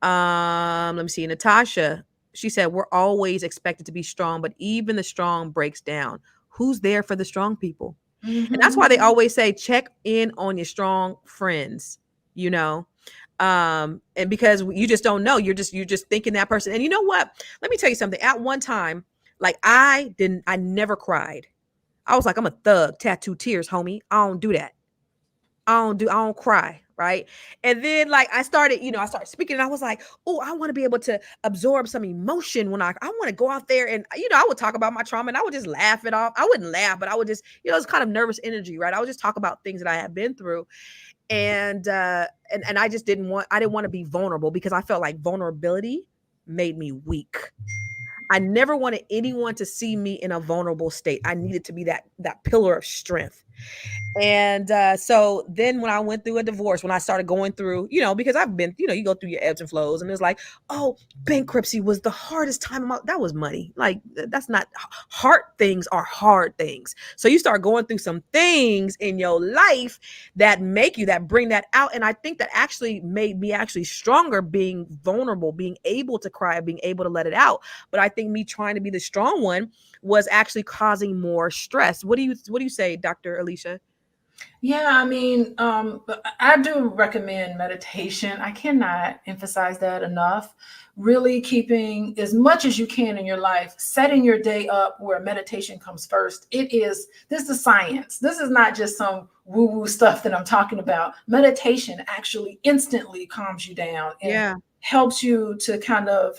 Let me see. Natasha, she said, we're always expected to be strong, but even the strong breaks down. Who's there for the strong people? And that's why they always say, check in on your strong friends, and because you just don't know, you're just thinking that person. And you know what? Let me tell you something. At one time, like I never cried. I was like, I'm a thug, tattoo tears, homie. I don't do that. I don't cry. Right. And then like I started speaking and I was like, oh, I want to be able to absorb some emotion when I want to go out there and, I would talk about my trauma and I would just laugh it off. I wouldn't laugh, but I would just, it's kind of nervous energy, right? I would just talk about things that I had been through. And I just didn't want to be vulnerable because I felt like vulnerability made me weak. I never wanted anyone to see me in a vulnerable state. I needed to be that pillar of strength. And so then when I went through a divorce, when I started going through, because I've been, you go through your ebbs and flows and it's like, oh, bankruptcy was the hardest time. That was money. Like that's not hard. Things are hard things. So you start going through some things in your life that bring that out. And I think that actually made me actually stronger, being vulnerable, being able to cry, being able to let it out. But I think me trying to be the strong one was actually causing more stress. What do you say, Dr. Alicia? Yeah, I mean, I do recommend meditation. I cannot emphasize that enough. Really keeping as much as you can in your life, setting your day up where meditation comes first. This is science. This is not just some woo-woo stuff that I'm talking about. Meditation actually instantly calms you down and helps you to kind of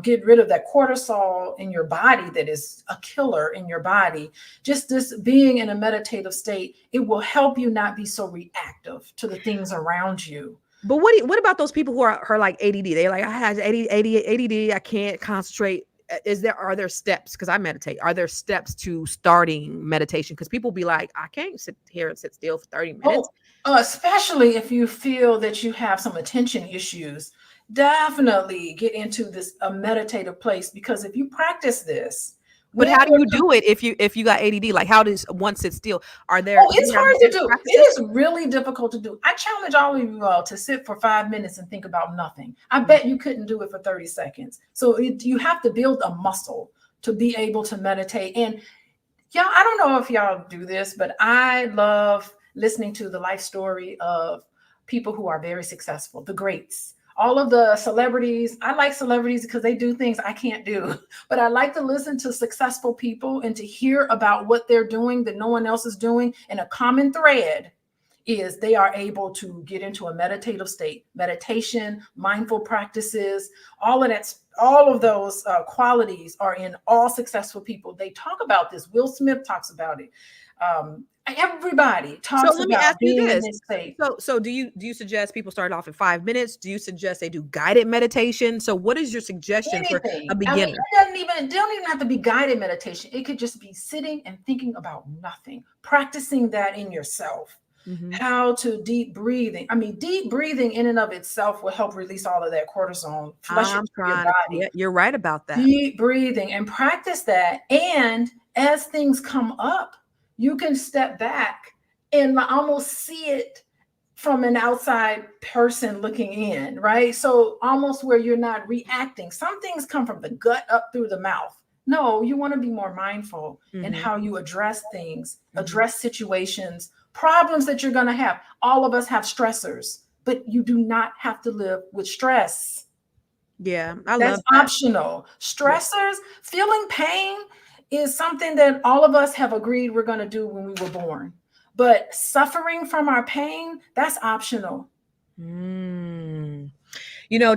get rid of that cortisol in your body that is a killer in your body. Just this being in a meditative state, it will help you not be so reactive to the things around you. But what about those people who are like ADD? They're like, I have ADD, I can't concentrate. Are there steps? Because I meditate. Are there steps to starting meditation? Because people be like, I can't sit here and sit still for 30 minutes. Especially if you feel that you have some attention issues. Definitely get into a meditative place, because if you practice this. But how do you do it if you got ADD? Like, how does one sit still? It's hard to do. It is really difficult to do. I challenge all of you all to sit for 5 minutes and think about nothing. I bet you couldn't do it for 30 seconds. So you have to build a muscle to be able to meditate. And y'all, I don't know if y'all do this, but I love listening to the life story of people who are very successful, the greats. All of the celebrities. I like celebrities because they do things I can't do, but I like to listen to successful people and to hear about what they're doing that no one else is doing. And a common thread is they are able to get into a meditative state. Meditation, mindful practices, all of those qualities are in all successful people. They talk about this. Will Smith talks about it. Everybody talks about being in this state. So do you suggest people start off in 5 minutes? Do you suggest they do guided meditation? So what is your suggestion for a beginner? It don't even have to be guided meditation. It could just be sitting and thinking about nothing, practicing that in yourself. Mm-hmm. How to deep breathing. I mean, deep breathing in and of itself will help release all of that cortisol. You're right about that. Deep breathing, and practice that. And as things come up, you can step back and almost see it from an outside person looking in, right? So almost where you're not reacting. Some things come from the gut up through the mouth. No, you want to be more mindful in how you address things, address situations, problems that you're going to have. All of us have stressors, but you do not have to live with stress. Yeah, I That's love that. optional. Yeah. Stressors, feeling pain is something that all of us have agreed we're going to do when we were born. But suffering from our pain, that's optional. Mm.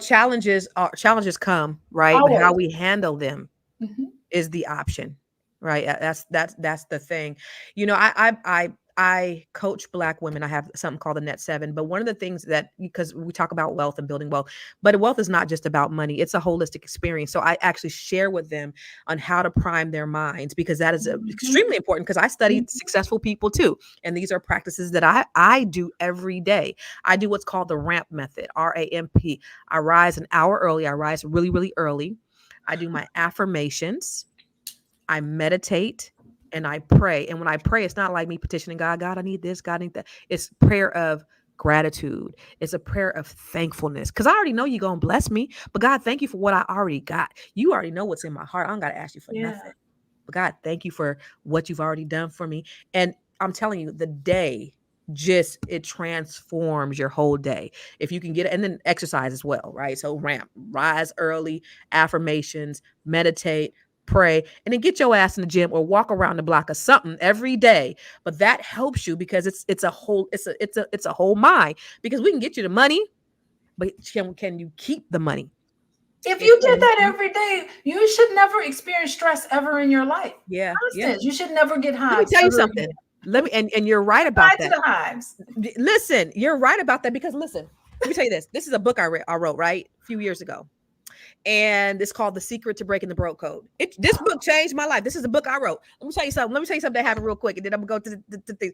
Challenges come, right? But how Always. we handle them Mhm. is the option, right? That's the thing. I coach Black women. I have something called the Net Seven. But one of the things that, because we talk about wealth and building wealth, but wealth is not just about money. It's a holistic experience. So I actually share with them on how to prime their minds, because that is extremely important, because I studied successful people too. And these are practices that I do every day. I do what's called the RAMP method, RAMP. I rise an hour early. I rise really, really early. I do my affirmations. I meditate and I pray. And when I pray, it's not like me petitioning God, God, I need this, God, I need that. It's prayer of gratitude. It's a prayer of thankfulness. Because I already know you're going to bless me. But God, thank you for what I already got. You already know what's in my heart. I don't got to ask you for nothing. But God, thank you for what you've already done for me. And I'm telling you, the day it transforms your whole day. If you can get it, and then exercise as well, right? So ramp, rise early, affirmations, meditate, pray, and then get your ass in the gym or walk around the block or something every day. But that helps you, because it's a whole mind, because we can get you the money, but can you keep the money? If you did that every day, you should never experience stress ever in your life. Yeah. You should never get hives. Let me tell you something. And you're right about that. To the hives. Listen, you're right about that, because listen, let me tell you this. This is a book I wrote, right? A few years ago. And it's called The Secret to Breaking the Broke Code. This book changed my life. This is a book I wrote. Let me tell you something that happened real quick, and then I'm going to go to the things.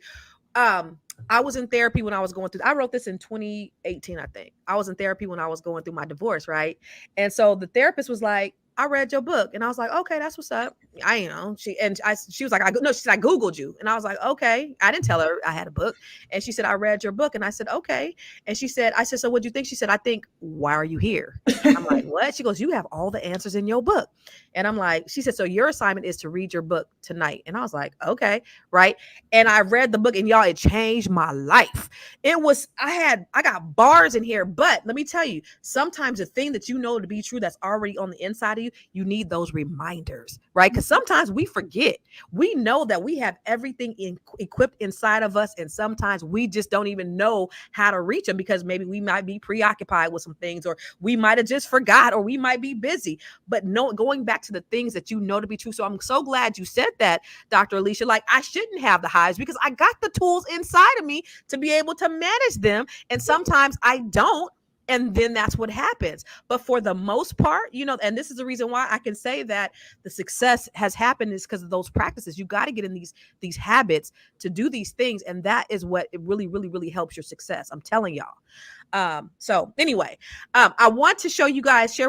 I was in therapy when I was going through, I wrote this in 2018, I think. I was in therapy when I was going through my divorce, right? And so the therapist was like, I read your book. And I was like, okay, that's what's up. She was like, she said, I Googled you. And I was like, okay. I didn't tell her I had a book. And she said, I read your book. And I said, okay. And I said, so what'd you think? She said, I think, why are you here? I'm like, what? She goes, you have all the answers in your book. And I'm like, she said, so your assignment is to read your book tonight. And I was like, okay. Right. And I read the book, and y'all, it changed my life. I got bars in here, but let me tell you, sometimes the thing that you know to be true that's already on the inside of you, you need those reminders, right? Because sometimes we forget. We know that we have everything equipped inside of us, and sometimes we just don't even know how to reach them, because maybe we might be preoccupied with some things, or we might have just forgot, or we might be busy. But going back to the things that you know to be true. So I'm so glad you said that, Dr. Alicia. Like, I shouldn't have the hives, because I got the tools inside of me to be able to manage them. And sometimes I don't. And then that's what happens. But for the most part, and this is the reason why I can say that the success has happened, is because of those practices. You got to get in these habits to do these things. And that is what it really, really, really helps your success. I'm telling y'all. So anyway, I want to share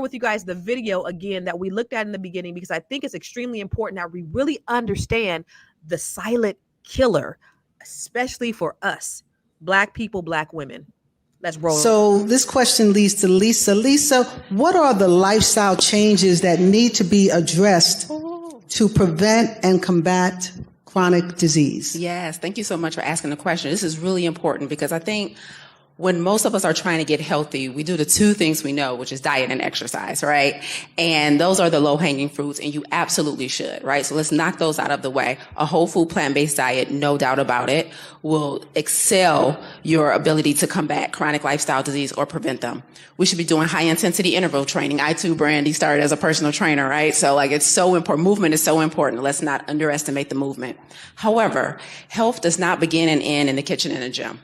with you guys the video again that we looked at in the beginning, because I think it's extremely important that we really understand the silent killer, especially for us, Black people, Black women. Let's roll. So this question leads to Lisa. Lisa, what are the lifestyle changes that need to be addressed to prevent and combat chronic disease? Yes, thank you so much for asking the question. This is really important, because I think when most of us are trying to get healthy, we do the two things we know, which is diet and exercise, right? And those are the low-hanging fruits, and you absolutely should, right? So let's knock those out of the way. A whole food plant-based diet, no doubt about it, will excel your ability to combat chronic lifestyle disease or prevent them. We should be doing high-intensity interval training. I too, Brandy, started as a personal trainer, right? So it's so important. Movement is so important. Let's not underestimate the movement. However, health does not begin and end in the kitchen and the gym.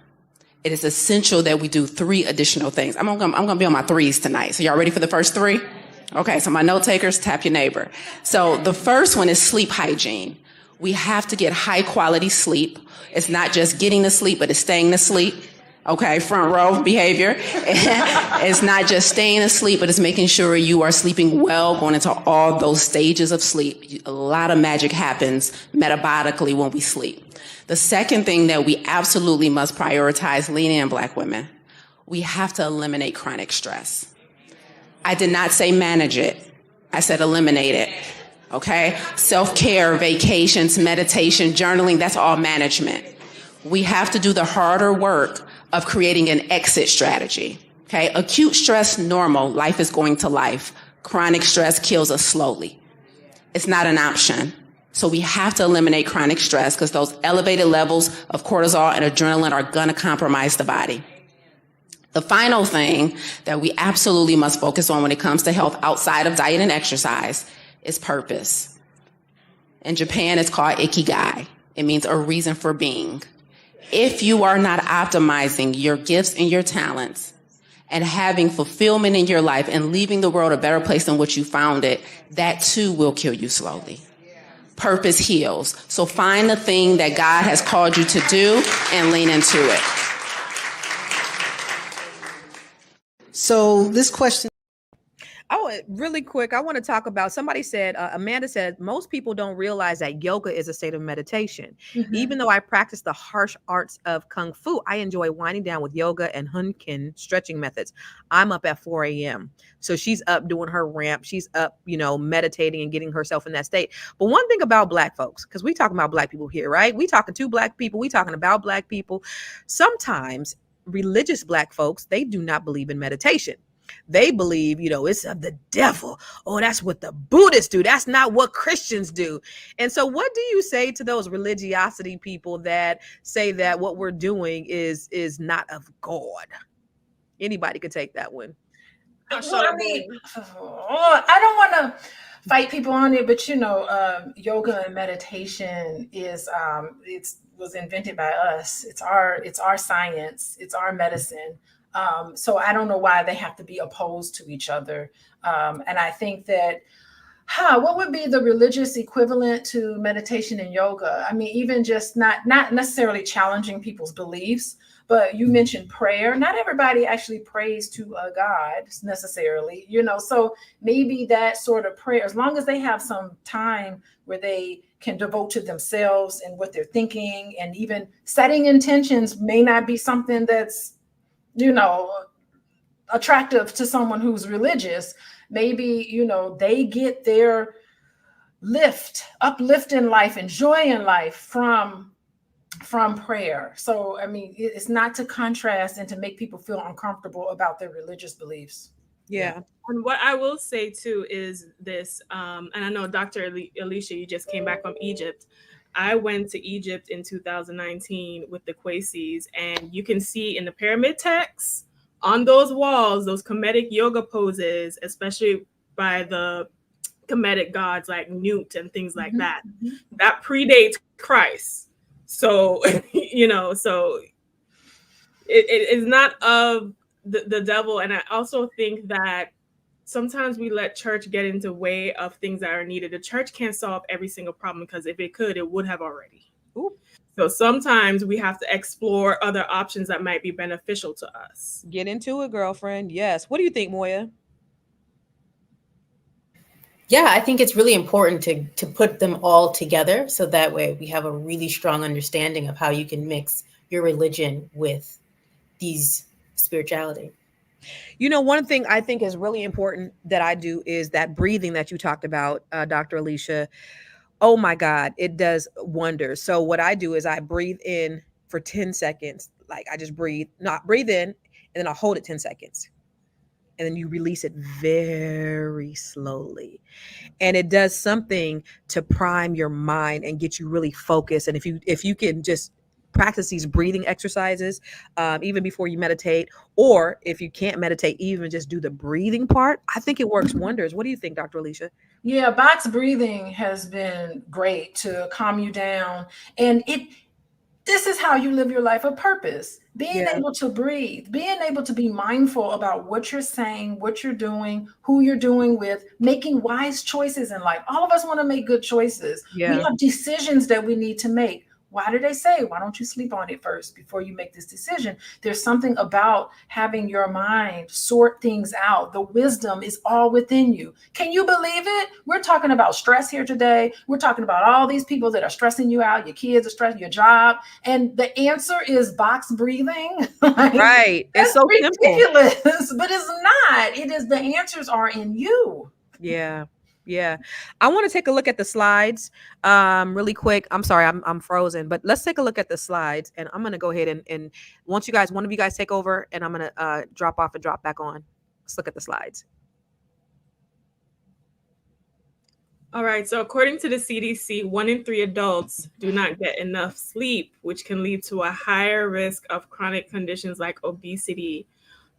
It is essential that we do 3 additional things. I'm going to be on my 3s tonight. So y'all ready for the first 3? Okay, so my note takers, tap your neighbor. So the first one is sleep hygiene. We have to get high quality sleep. It's not just getting to sleep, but it's staying to sleep. Okay, front row behavior. It's not just staying asleep, but it's making sure you are sleeping well, going into all those stages of sleep. A lot of magic happens metabolically when we sleep. The second thing that we absolutely must prioritize, lean in, Black women, we have to eliminate chronic stress. I did not say manage it. I said eliminate it. Okay? Self-care, vacations, meditation, journaling, that's all management. We have to do the harder work of creating an exit strategy. Okay? Acute stress, normal. Life is going to life. Chronic stress kills us slowly. It's not an option. So we have to eliminate chronic stress because those elevated levels of cortisol and adrenaline are going to compromise the body. The final thing that we absolutely must focus on when it comes to health outside of diet and exercise is purpose. In Japan, it's called ikigai. It means a reason for being. If you are not optimizing your gifts and your talents and having fulfillment in your life and leaving the world a better place than what you found it, that too will kill you slowly. Purpose heals. So find the thing that God has called you to do and lean into it. So this question. Oh, really quick, I want to talk about, somebody said, Amanda said, most people don't realize that yoga is a state of meditation. Even though I practice the harsh arts of Kung Fu, I enjoy winding down with yoga and Hunkin stretching methods. I'm up at 4 a.m. So she's up doing her ramp. She's up, meditating and getting herself in that state. But one thing about Black folks, because we talking about Black people here, right? We talking to Black people. We talking about Black people. Sometimes religious Black folks, they do not believe in meditation. They believe, it's of the devil. Oh, that's what the Buddhists do. That's not what Christians do. And so what do you say to those religiosity people that say that what we're doing is not of God? Anybody could take that one. Well, I don't want to fight people on it, but yoga and meditation was invented by us. It's our science. It's our medicine. So I don't know why they have to be opposed to each other. And I think that, what would be the religious equivalent to meditation and yoga? I mean, even just not necessarily challenging people's beliefs, but you mentioned prayer. Not everybody actually prays to a God necessarily, so maybe that sort of prayer, as long as they have some time where they can devote to themselves and what they're thinking, and even setting intentions may not be something that's attractive to someone who's religious. Maybe, they get their uplift in life and joy in life from prayer. So, I mean, it's not to contrast and to make people feel uncomfortable about their religious beliefs. Yeah. And what I will say too is this, and I know Dr. Alicia, you just came back from Egypt. I went to Egypt in 2019 with the Quasis, and you can see in the pyramid texts on those walls, those Kemetic yoga poses, especially by the Kemetic gods like Nut and things like that, that predates Christ. So, so it is not of the devil. And I also think that sometimes we let church get into the way of things that are needed. The church can't solve every single problem, because if it could, it would have already. Ooh. So sometimes we have to explore other options that might be beneficial to us. Get into it, girlfriend. Yes. What do you think, Moya? Yeah, I think it's really important to put them all together, so that way we have a really strong understanding of how you can mix your religion with these spirituality. One thing I think is really important that I do is that breathing that you talked about, Dr. Alicia. Oh my God, it does wonders. So what I do is I breathe in for 10 seconds. Like I just breathe in, and then I'll hold it 10 seconds. And then you release it very slowly. And it does something to prime your mind and get you really focused. And if you can just practice these breathing exercises, even before you meditate, or if you can't meditate, even just do the breathing part, I think it works wonders. What do you think, Dr. Alicia? Yeah, box breathing has been great to calm you down. And this is how you live your life of purpose. Being able to breathe, being able to be mindful about what you're saying, what you're doing, who you're doing with, making wise choices in life. All of us want to make good choices. Yeah. We have decisions that we need to make. Why do they say, why don't you sleep on it first before you make this decision? There's something about having your mind sort things out. The wisdom is all within you. Can you believe it? We're talking about stress here today. We're talking about all these people that are stressing you out. Your kids are stressing, your job. And the answer is box breathing. Right. It's so ridiculous, simple. but it's not. It is, the answers are in you. Yeah. Yeah. I want to take a look at the slides really quick. I'm sorry, I'm frozen, but let's take a look at the slides, and I'm gonna go ahead and once you guys, one of you guys take over, and I'm gonna drop off and drop back on. Let's look at the slides. All right, so according to the CDC, 1 in 3 adults do not get enough sleep, which can lead to a higher risk of chronic conditions like obesity,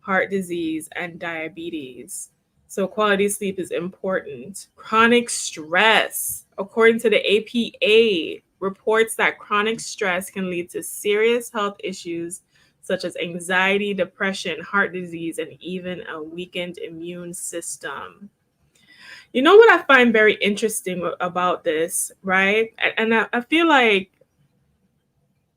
heart disease, and diabetes. So, quality sleep is important. Chronic stress, according to the APA, reports that chronic stress can lead to serious health issues such as anxiety, depression, heart disease, and even a weakened immune system. You know what I find very interesting about this, right? And I feel like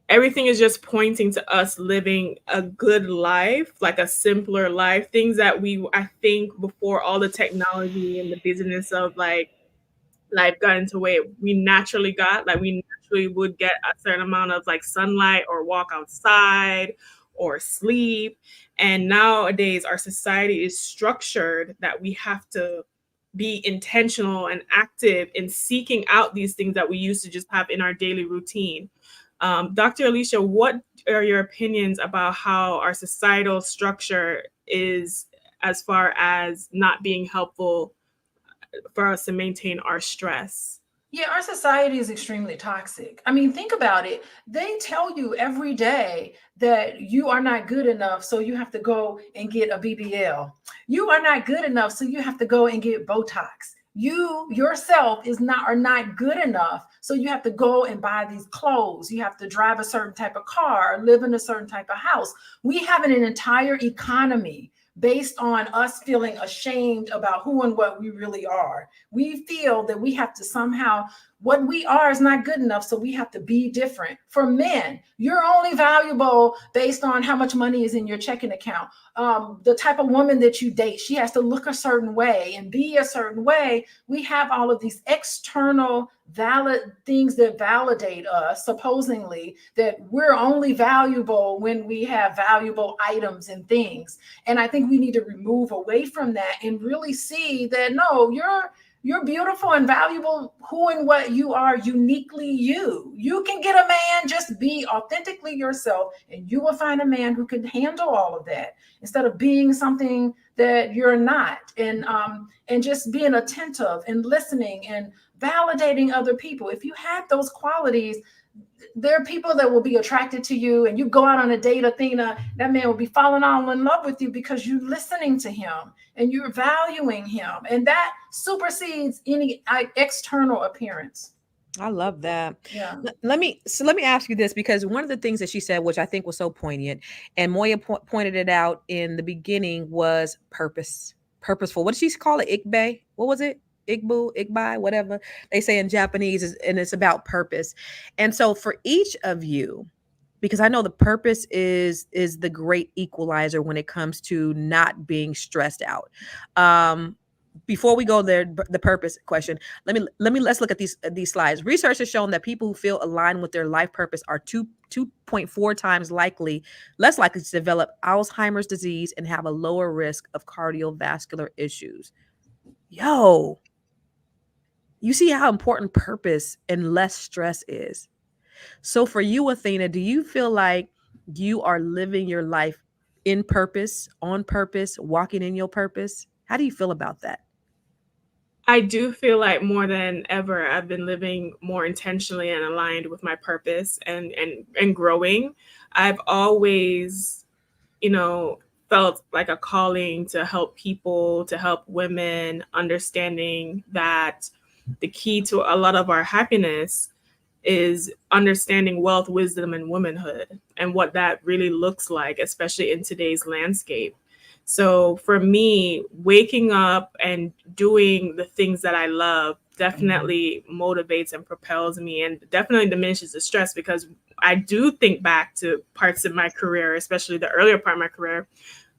everything is just pointing to us living a good life, like a simpler life, things that I think before all the technology and the busyness of like life got into way we naturally got, like we naturally would get a certain amount of like sunlight or walk outside or sleep. And nowadays our society is structured that we have to be intentional and active in seeking out these things that we used to just have in our daily routine. Dr. Alicia, what are your opinions about how our societal structure is as far as not being helpful for us to maintain our stress? Yeah, our society is extremely toxic. I mean, think about it. They tell you every day that you are not good enough, so you have to go and get a BBL. You are not good enough, so you have to go and get Botox. You yourself is not are not good enough, so you have to go and buy these clothes. You have to drive a certain type of car, live in a certain type of house. We have an entire economy based on us feeling ashamed about who and what we really are. We feel that we have to somehow, what we are is not good enough, so we have to be different. For men, you're only valuable based on how much money is in your checking account. The type of woman that you date, she has to look a certain way and be a certain way. We have all of these external valid things that validate us, supposedly, that we're only valuable when we have valuable items and things. And I think we need to remove away from that and really see that no, you're beautiful and valuable who and what you are, uniquely you. You can get a man, just be authentically yourself, and you will find a man who can handle all of that instead of being something that you're not. And just being attentive and listening and validating other people. If you have those qualities, there are people that will be attracted to you, and you go out on a date, Athena, that man will be falling all in love with you because you're listening to him and you're valuing him, and that supersedes any external appearance. I love that. Yeah. Let me ask you this, because one of the things that she said, which I think was so poignant, and Moya pointed it out in the beginning, was purpose, purposeful. What did she call it? Ikbe? What was it? Igbu, Igbai, whatever they say in Japanese, and it's about purpose. And so for each of you, because I know the purpose is the great equalizer when it comes to not being stressed out. Before we go there, the purpose question, let's look at these slides. Research has shown that people who feel aligned with their life purpose are 2.4 times less likely to develop Alzheimer's disease and have a lower risk of cardiovascular issues. Yo, you see how important purpose and less stress is. So for you, Athena, do you feel like you are living your life in purpose, on purpose, walking in your purpose? How do you feel about that? I do feel like more than ever, I've been living more intentionally and aligned with my purpose and growing. I've always, you know, felt like a calling to help people, to help women, understanding that the key to a lot of our happiness is understanding wealth, wisdom, and womanhood and what that really looks like, especially in today's landscape. So for me, waking up and doing the things that I love definitely motivates and propels me, and definitely diminishes the stress, because I do think back to parts of my career, especially the earlier part of my career.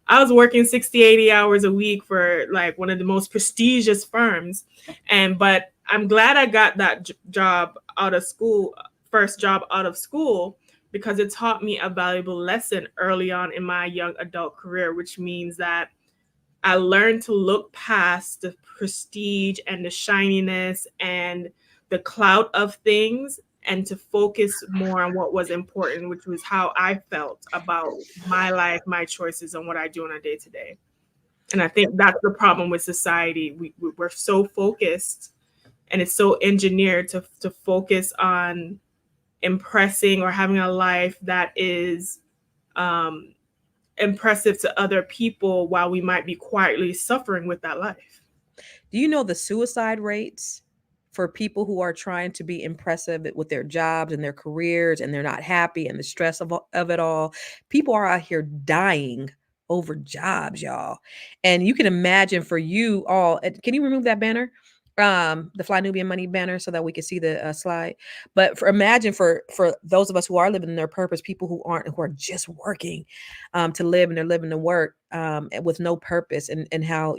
I was working 60, 80 hours a week for like one of the most prestigious firms. But I'm glad I got that job out of school, first job out of school, because it taught me a valuable lesson early on in my young adult career, which means that I learned to look past the prestige and the shininess and the clout of things and to focus more on what was important, which was how I felt about my life, my choices, and what I do on a day to day. And I think that's the problem with society. We're so focused, and it's so engineered to focus on impressing or having a life that is um, impressive to other people while we might be quietly suffering with that life. Do you know the suicide rates for people who are trying to be impressive with their jobs and their careers and they're not happy and the stress of it all? People are out here dying over jobs, y'all. And you can imagine for you all, can you remove that banner? The Fly Nubian Money banner so that we can see the slide. But imagine for those of us who are living in their purpose, people who are just working to live and they're living to work with no purpose and how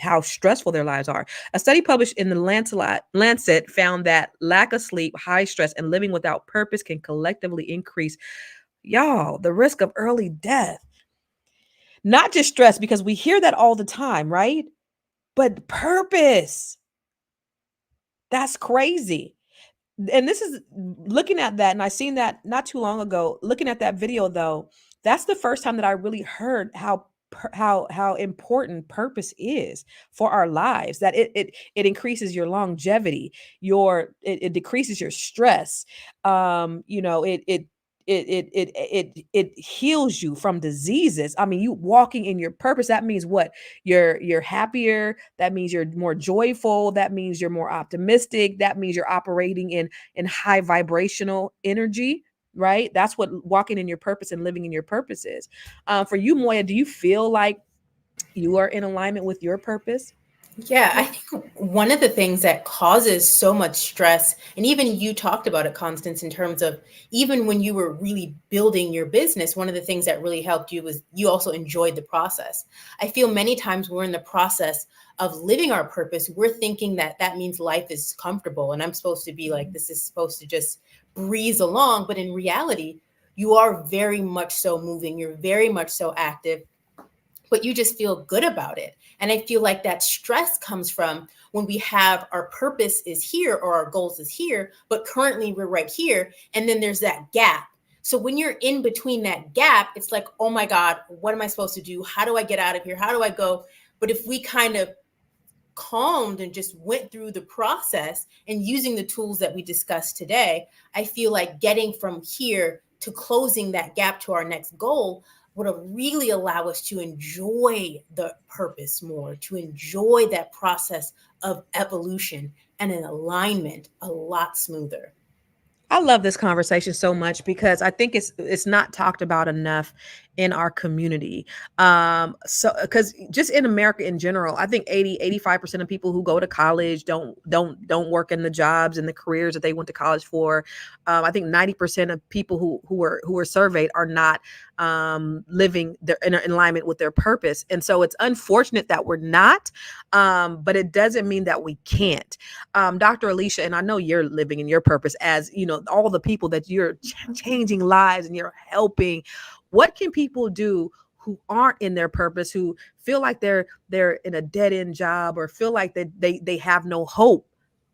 how stressful their lives are. A study published in the Lancet found that lack of sleep, high stress, and living without purpose can collectively increase, y'all, the risk of early death. Not just stress, because we hear that all the time, right? But purpose. That's crazy. And this is looking at that, and I seen that not too long ago. Looking at that video, though, that's the first time that I really heard how important purpose is for our lives. That it increases your longevity, it decreases your stress. It heals you from diseases. I mean, you walking in your purpose, that means what? You're happier, that means you're more joyful, that means you're more optimistic, that means you're operating in high vibrational energy, right? That's what walking in your purpose and living in your purpose is. For you, Moya, do you feel like you are in alignment with your purpose? Yeah, I think one of the things that causes so much stress, and even you talked about it, Constance, in terms of even when you were really building your business, one of the things that really helped you was you also enjoyed the process. I feel many times we're in the process of living our purpose, we're thinking that that means life is comfortable and I'm supposed to be like, this is supposed to just breeze along. But in reality, you are very much so moving, you're very much so active, but you just feel good about it. And I feel like that stress comes from when we have our purpose is here or our goals is here, but currently we're right here. And then there's that gap. So when you're in between that gap, it's like, oh my God, what am I supposed to do? How do I get out of here? How do I go? But if we kind of calmed and just went through the process and using the tools that we discussed today, I feel like getting from here to closing that gap to our next goal would really allow us to enjoy the purpose more, to enjoy that process of evolution and an alignment a lot smoother. I love this conversation so much because I think it's not talked about enough in our community. So because just in America in general, I think 85% of people who go to college don't work in the jobs and the careers that they went to college for. I think 90% of people who are surveyed are not living their in alignment with their purpose. And so it's unfortunate that we're not, but it doesn't mean that we can't. Dr. Alicia, and I know you're living in your purpose as, all the people that you're changing lives and you're helping. What can people do who aren't in their purpose, who feel like they're in a dead end job or feel like that they have no hope?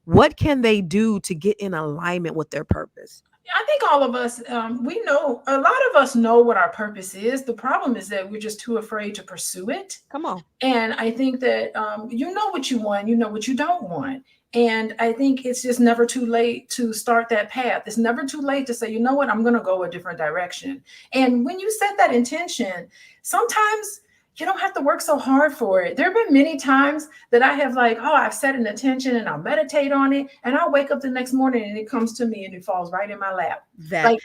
What can they do to get in alignment with their purpose? I think all of us, we know, a lot of us know what our purpose is. The problem is that we're just too afraid to pursue it. Come on. And I think that you know what you want, you know what you don't want. And I think it's just never too late to start that path. It's never too late to say, you know what, I'm going to go a different direction. And when you set that intention, sometimes you don't have to work so hard for it. There have been many times that I have I've set an intention and I'll meditate on it and I'll wake up the next morning and it comes to me and it falls right in my lap.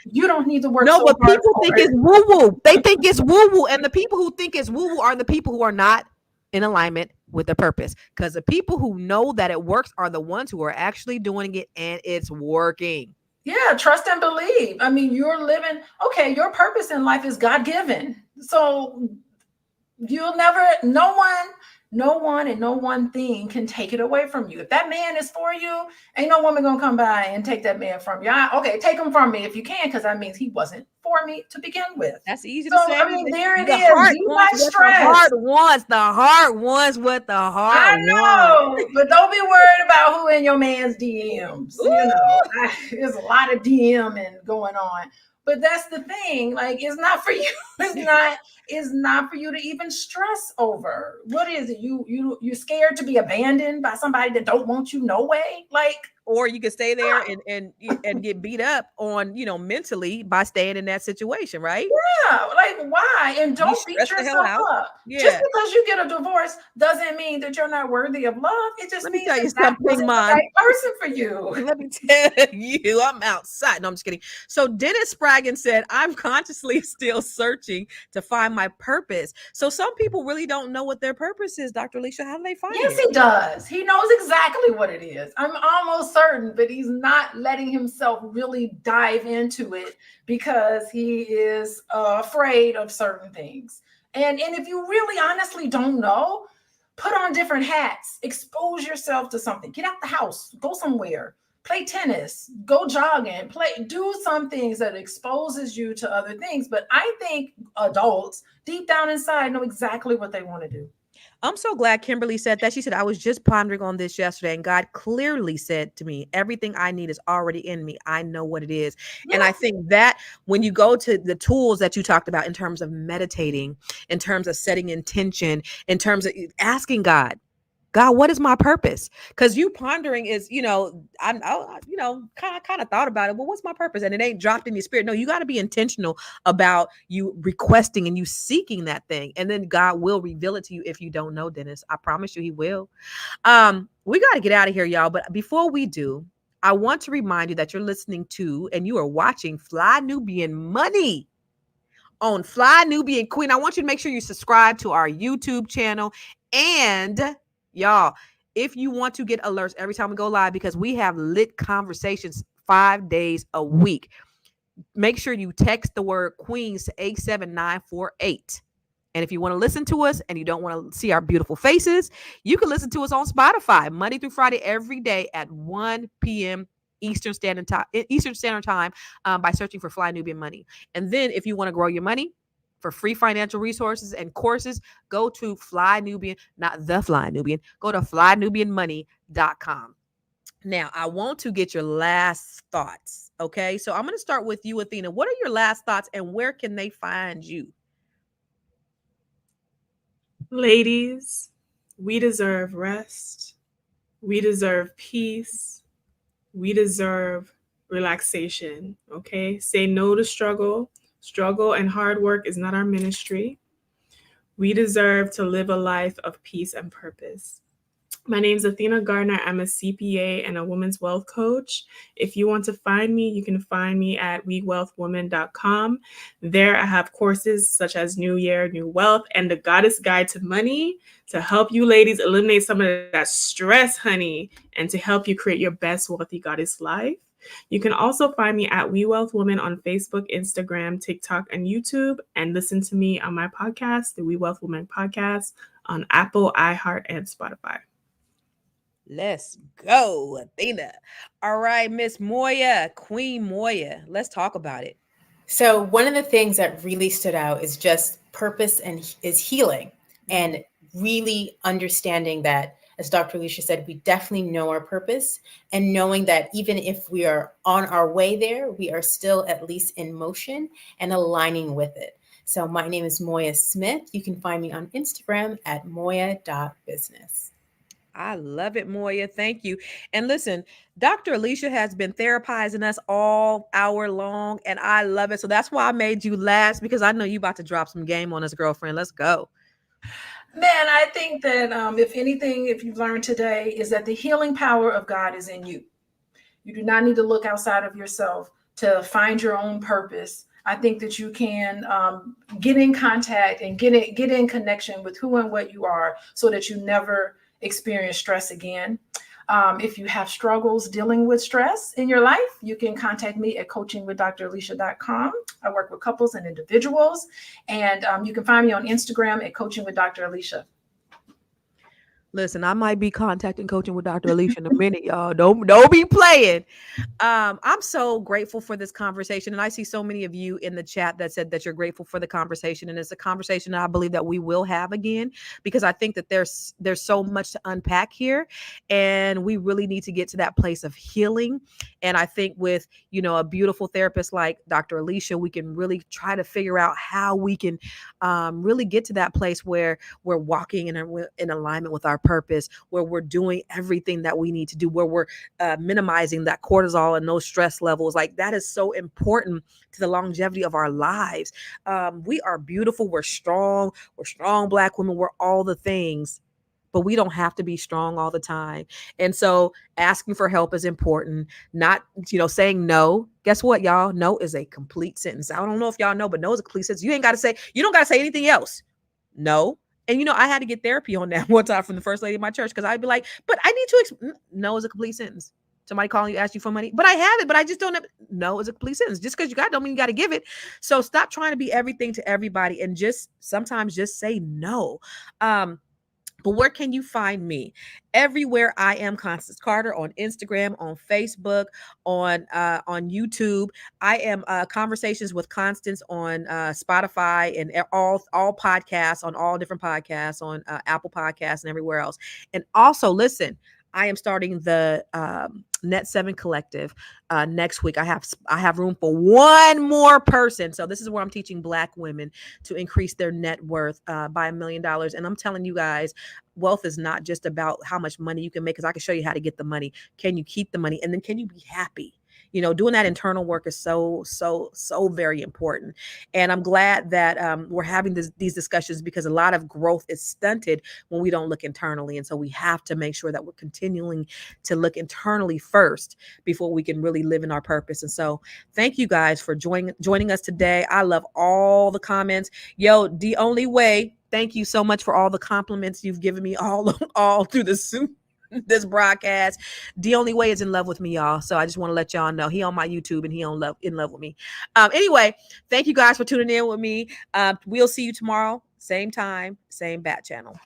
You don't need to work so hard. No, but people think it's woo-woo. They think it's woo-woo. And the people who think it's woo-woo are the people who are not in alignment with the purpose, because the people who know that it works are the ones who are actually doing it and it's working. Yeah, trust and believe. I mean, you're living, okay, your purpose in life is God-given. So no no one and no one thing can take it away from you. If that man is for you, ain't no woman gonna come by and take that man from you. Okay, take him from me if you can, because that means he wasn't for me to begin with. That's easy to So, say. I mean, there it The is. heart Do wants not what the stress. heart wants. The heart wants what the heart I wants. know, but don't be worried about who in your man's DMs. There's a lot of DMing going on. But that's the thing. Like, it's not for you. It's not for you to even stress over. What is it? You're scared to be abandoned by somebody that don't want you no way? Like, Or you can stay there and get beat up on, mentally by staying in that situation, right? yeah, like why? And Be don't beat stressed the hell yourself out. up. Just Yeah. because you get a divorce doesn't mean that you're not worthy of love. It just Let me means tell you that something, wasn't the Mon. right person for you. Let me tell you, I'm outside. No, I'm just kidding. So Dennis Spraggan said, I'm consciously still searching to find my purpose. So some people really don't know what their purpose is, Dr. Alicia. How do they find Yes, it? he does. He knows exactly what it is. I'm almost certain, but he's not letting himself really dive into it because he is afraid of certain things. And if you really honestly don't know, put on different hats, expose yourself to something, get out the house, go somewhere, play tennis, go jogging, do some things that exposes you to other things. But I think adults deep down inside know exactly what they want to do. I'm so glad Kimberly said that. She said, I was just pondering on this yesterday, and God clearly said to me, everything I need is already in me. I know what it is. And I think that when you go to the tools that you talked about in terms of meditating, in terms of setting intention, in terms of asking God, what is my purpose? Because you pondering is, kind of thought about it. Well, what's my purpose? And it ain't dropped in your spirit. No, you got to be intentional about you requesting and you seeking that thing. And then God will reveal it to you if you don't know, Dennis. I promise you he will. We got to get out of here, y'all. But before we do, I want to remind you that you're listening to and you are watching Fly Nubian Money on Fly Nubian Queen. I want you to make sure you subscribe to our YouTube channel. And y'all, if you want to get alerts every time we go live, because we have lit conversations 5 days a week, make sure you text the word Queens to 87948. And if you want to listen to us and you don't want to see our beautiful faces, you can listen to us on Spotify Monday through Friday every day at 1 p.m. Eastern Standard Time by searching for Fly Nubian Money. And then if you want to grow your money for free financial resources and courses, go to Fly Nubian, not the Fly Nubian, go to flynubianmoney.com. Now, I want to get your last thoughts. Okay. So I'm going to start with you, Athena. What are your last thoughts and where can they find you? Ladies, we deserve rest. We deserve peace. We deserve relaxation. Okay. Say no to struggle. Struggle and hard work is not our ministry. We deserve to live a life of peace and purpose. My name is Athena Gardner. I'm a CPA and a women's wealth coach. If you want to find me, you can find me at wewealthwoman.com. There I have courses such as New Year, New Wealth, and the Goddess Guide to Money to help you ladies eliminate some of that stress, honey, and to help you create your best wealthy goddess life. You can also find me at We Wealth Woman on Facebook, Instagram, TikTok, and YouTube, and listen to me on my podcast, the We Wealth Woman podcast, on Apple, iHeart, and Spotify. Let's go, Athena. All right, Miss Moya, Queen Moya. Let's talk about it. So one of the things that really stood out is just purpose and is healing, and really understanding that, as Dr. Alicia said, we definitely know our purpose, and knowing that even if we are on our way there, we are still at least in motion and aligning with it. So my name is Moya Smith. You can find me on Instagram at moya.business. I love it, Moya. Thank you. And listen, Dr. Alicia has been therapizing us all hour long, and I love it. So that's why I made you last, because I know you about to drop some game on us, girlfriend. Let's go. Man, I think that if anything, if you've learned today, is that the healing power of God is in you. You do not need to look outside of yourself to find your own purpose. I think that you can get in contact and get in connection with who and what you are, so that you never experience stress again. If you have struggles dealing with stress in your life, you can contact me at coachingwithdralicia.com. I work with couples and individuals, and you can find me on Instagram at coachingwithdralicia. Listen, I might be contacting coaching with Dr. Alicia in a minute, y'all. Don't be playing. I'm so grateful for this conversation. And I see so many of you in the chat that said that you're grateful for the conversation. And it's a conversation that I believe that we will have again, because I think that there's so much to unpack here. And we really need to get to that place of healing. And I think with, a beautiful therapist like Dr. Alicia, we can really try to figure out how we can really get to that place where we're walking in alignment with our purpose, where we're doing everything that we need to do, where we're minimizing that cortisol and those stress levels. Like, that is so important to the longevity of our lives. We are beautiful. We're strong. We're strong Black women. We're all the things, but we don't have to be strong all the time. And so asking for help is important. Not, saying no. Guess what, y'all? No is a complete sentence. I don't know if y'all know, but no is a complete sentence. You don't got to say anything else. No. And I had to get therapy on that one time from the first lady of my church, because I'd be like, but I need to no is a complete sentence. Somebody calling you, ask you for money, but I have it, but I just don't have it. No is a complete sentence. Just because you got it don't mean you got to give it. So stop trying to be everything to everybody, and sometimes just say no. But where can you find me? Everywhere I am Constance Carter, on Instagram, on Facebook, on YouTube. I am Conversations with Constance on Spotify and all podcasts, on all different podcasts, on Apple Podcasts and everywhere else. And also, listen, I am starting the Net 7 Collective next week. I have room for one more person. So this is where I'm teaching Black women to increase their net worth by $1 million. And I'm telling you guys, wealth is not just about how much money you can make, because I can show you how to get the money. Can you keep the money? And then can you be happy? Doing that internal work is so very important. And I'm glad that we're having these discussions, because a lot of growth is stunted when we don't look internally. And so we have to make sure that we're continuing to look internally first before we can really live in our purpose. And so thank you guys for joining us today. I love all the comments. Yo, The Only Way, thank you so much for all the compliments you've given me all through this broadcast. The Only Way is in love with me, y'all. So I just want to let y'all know he on my YouTube and he in love with me. Anyway, thank you guys for tuning in with me. We'll see you tomorrow, same time, same bat channel.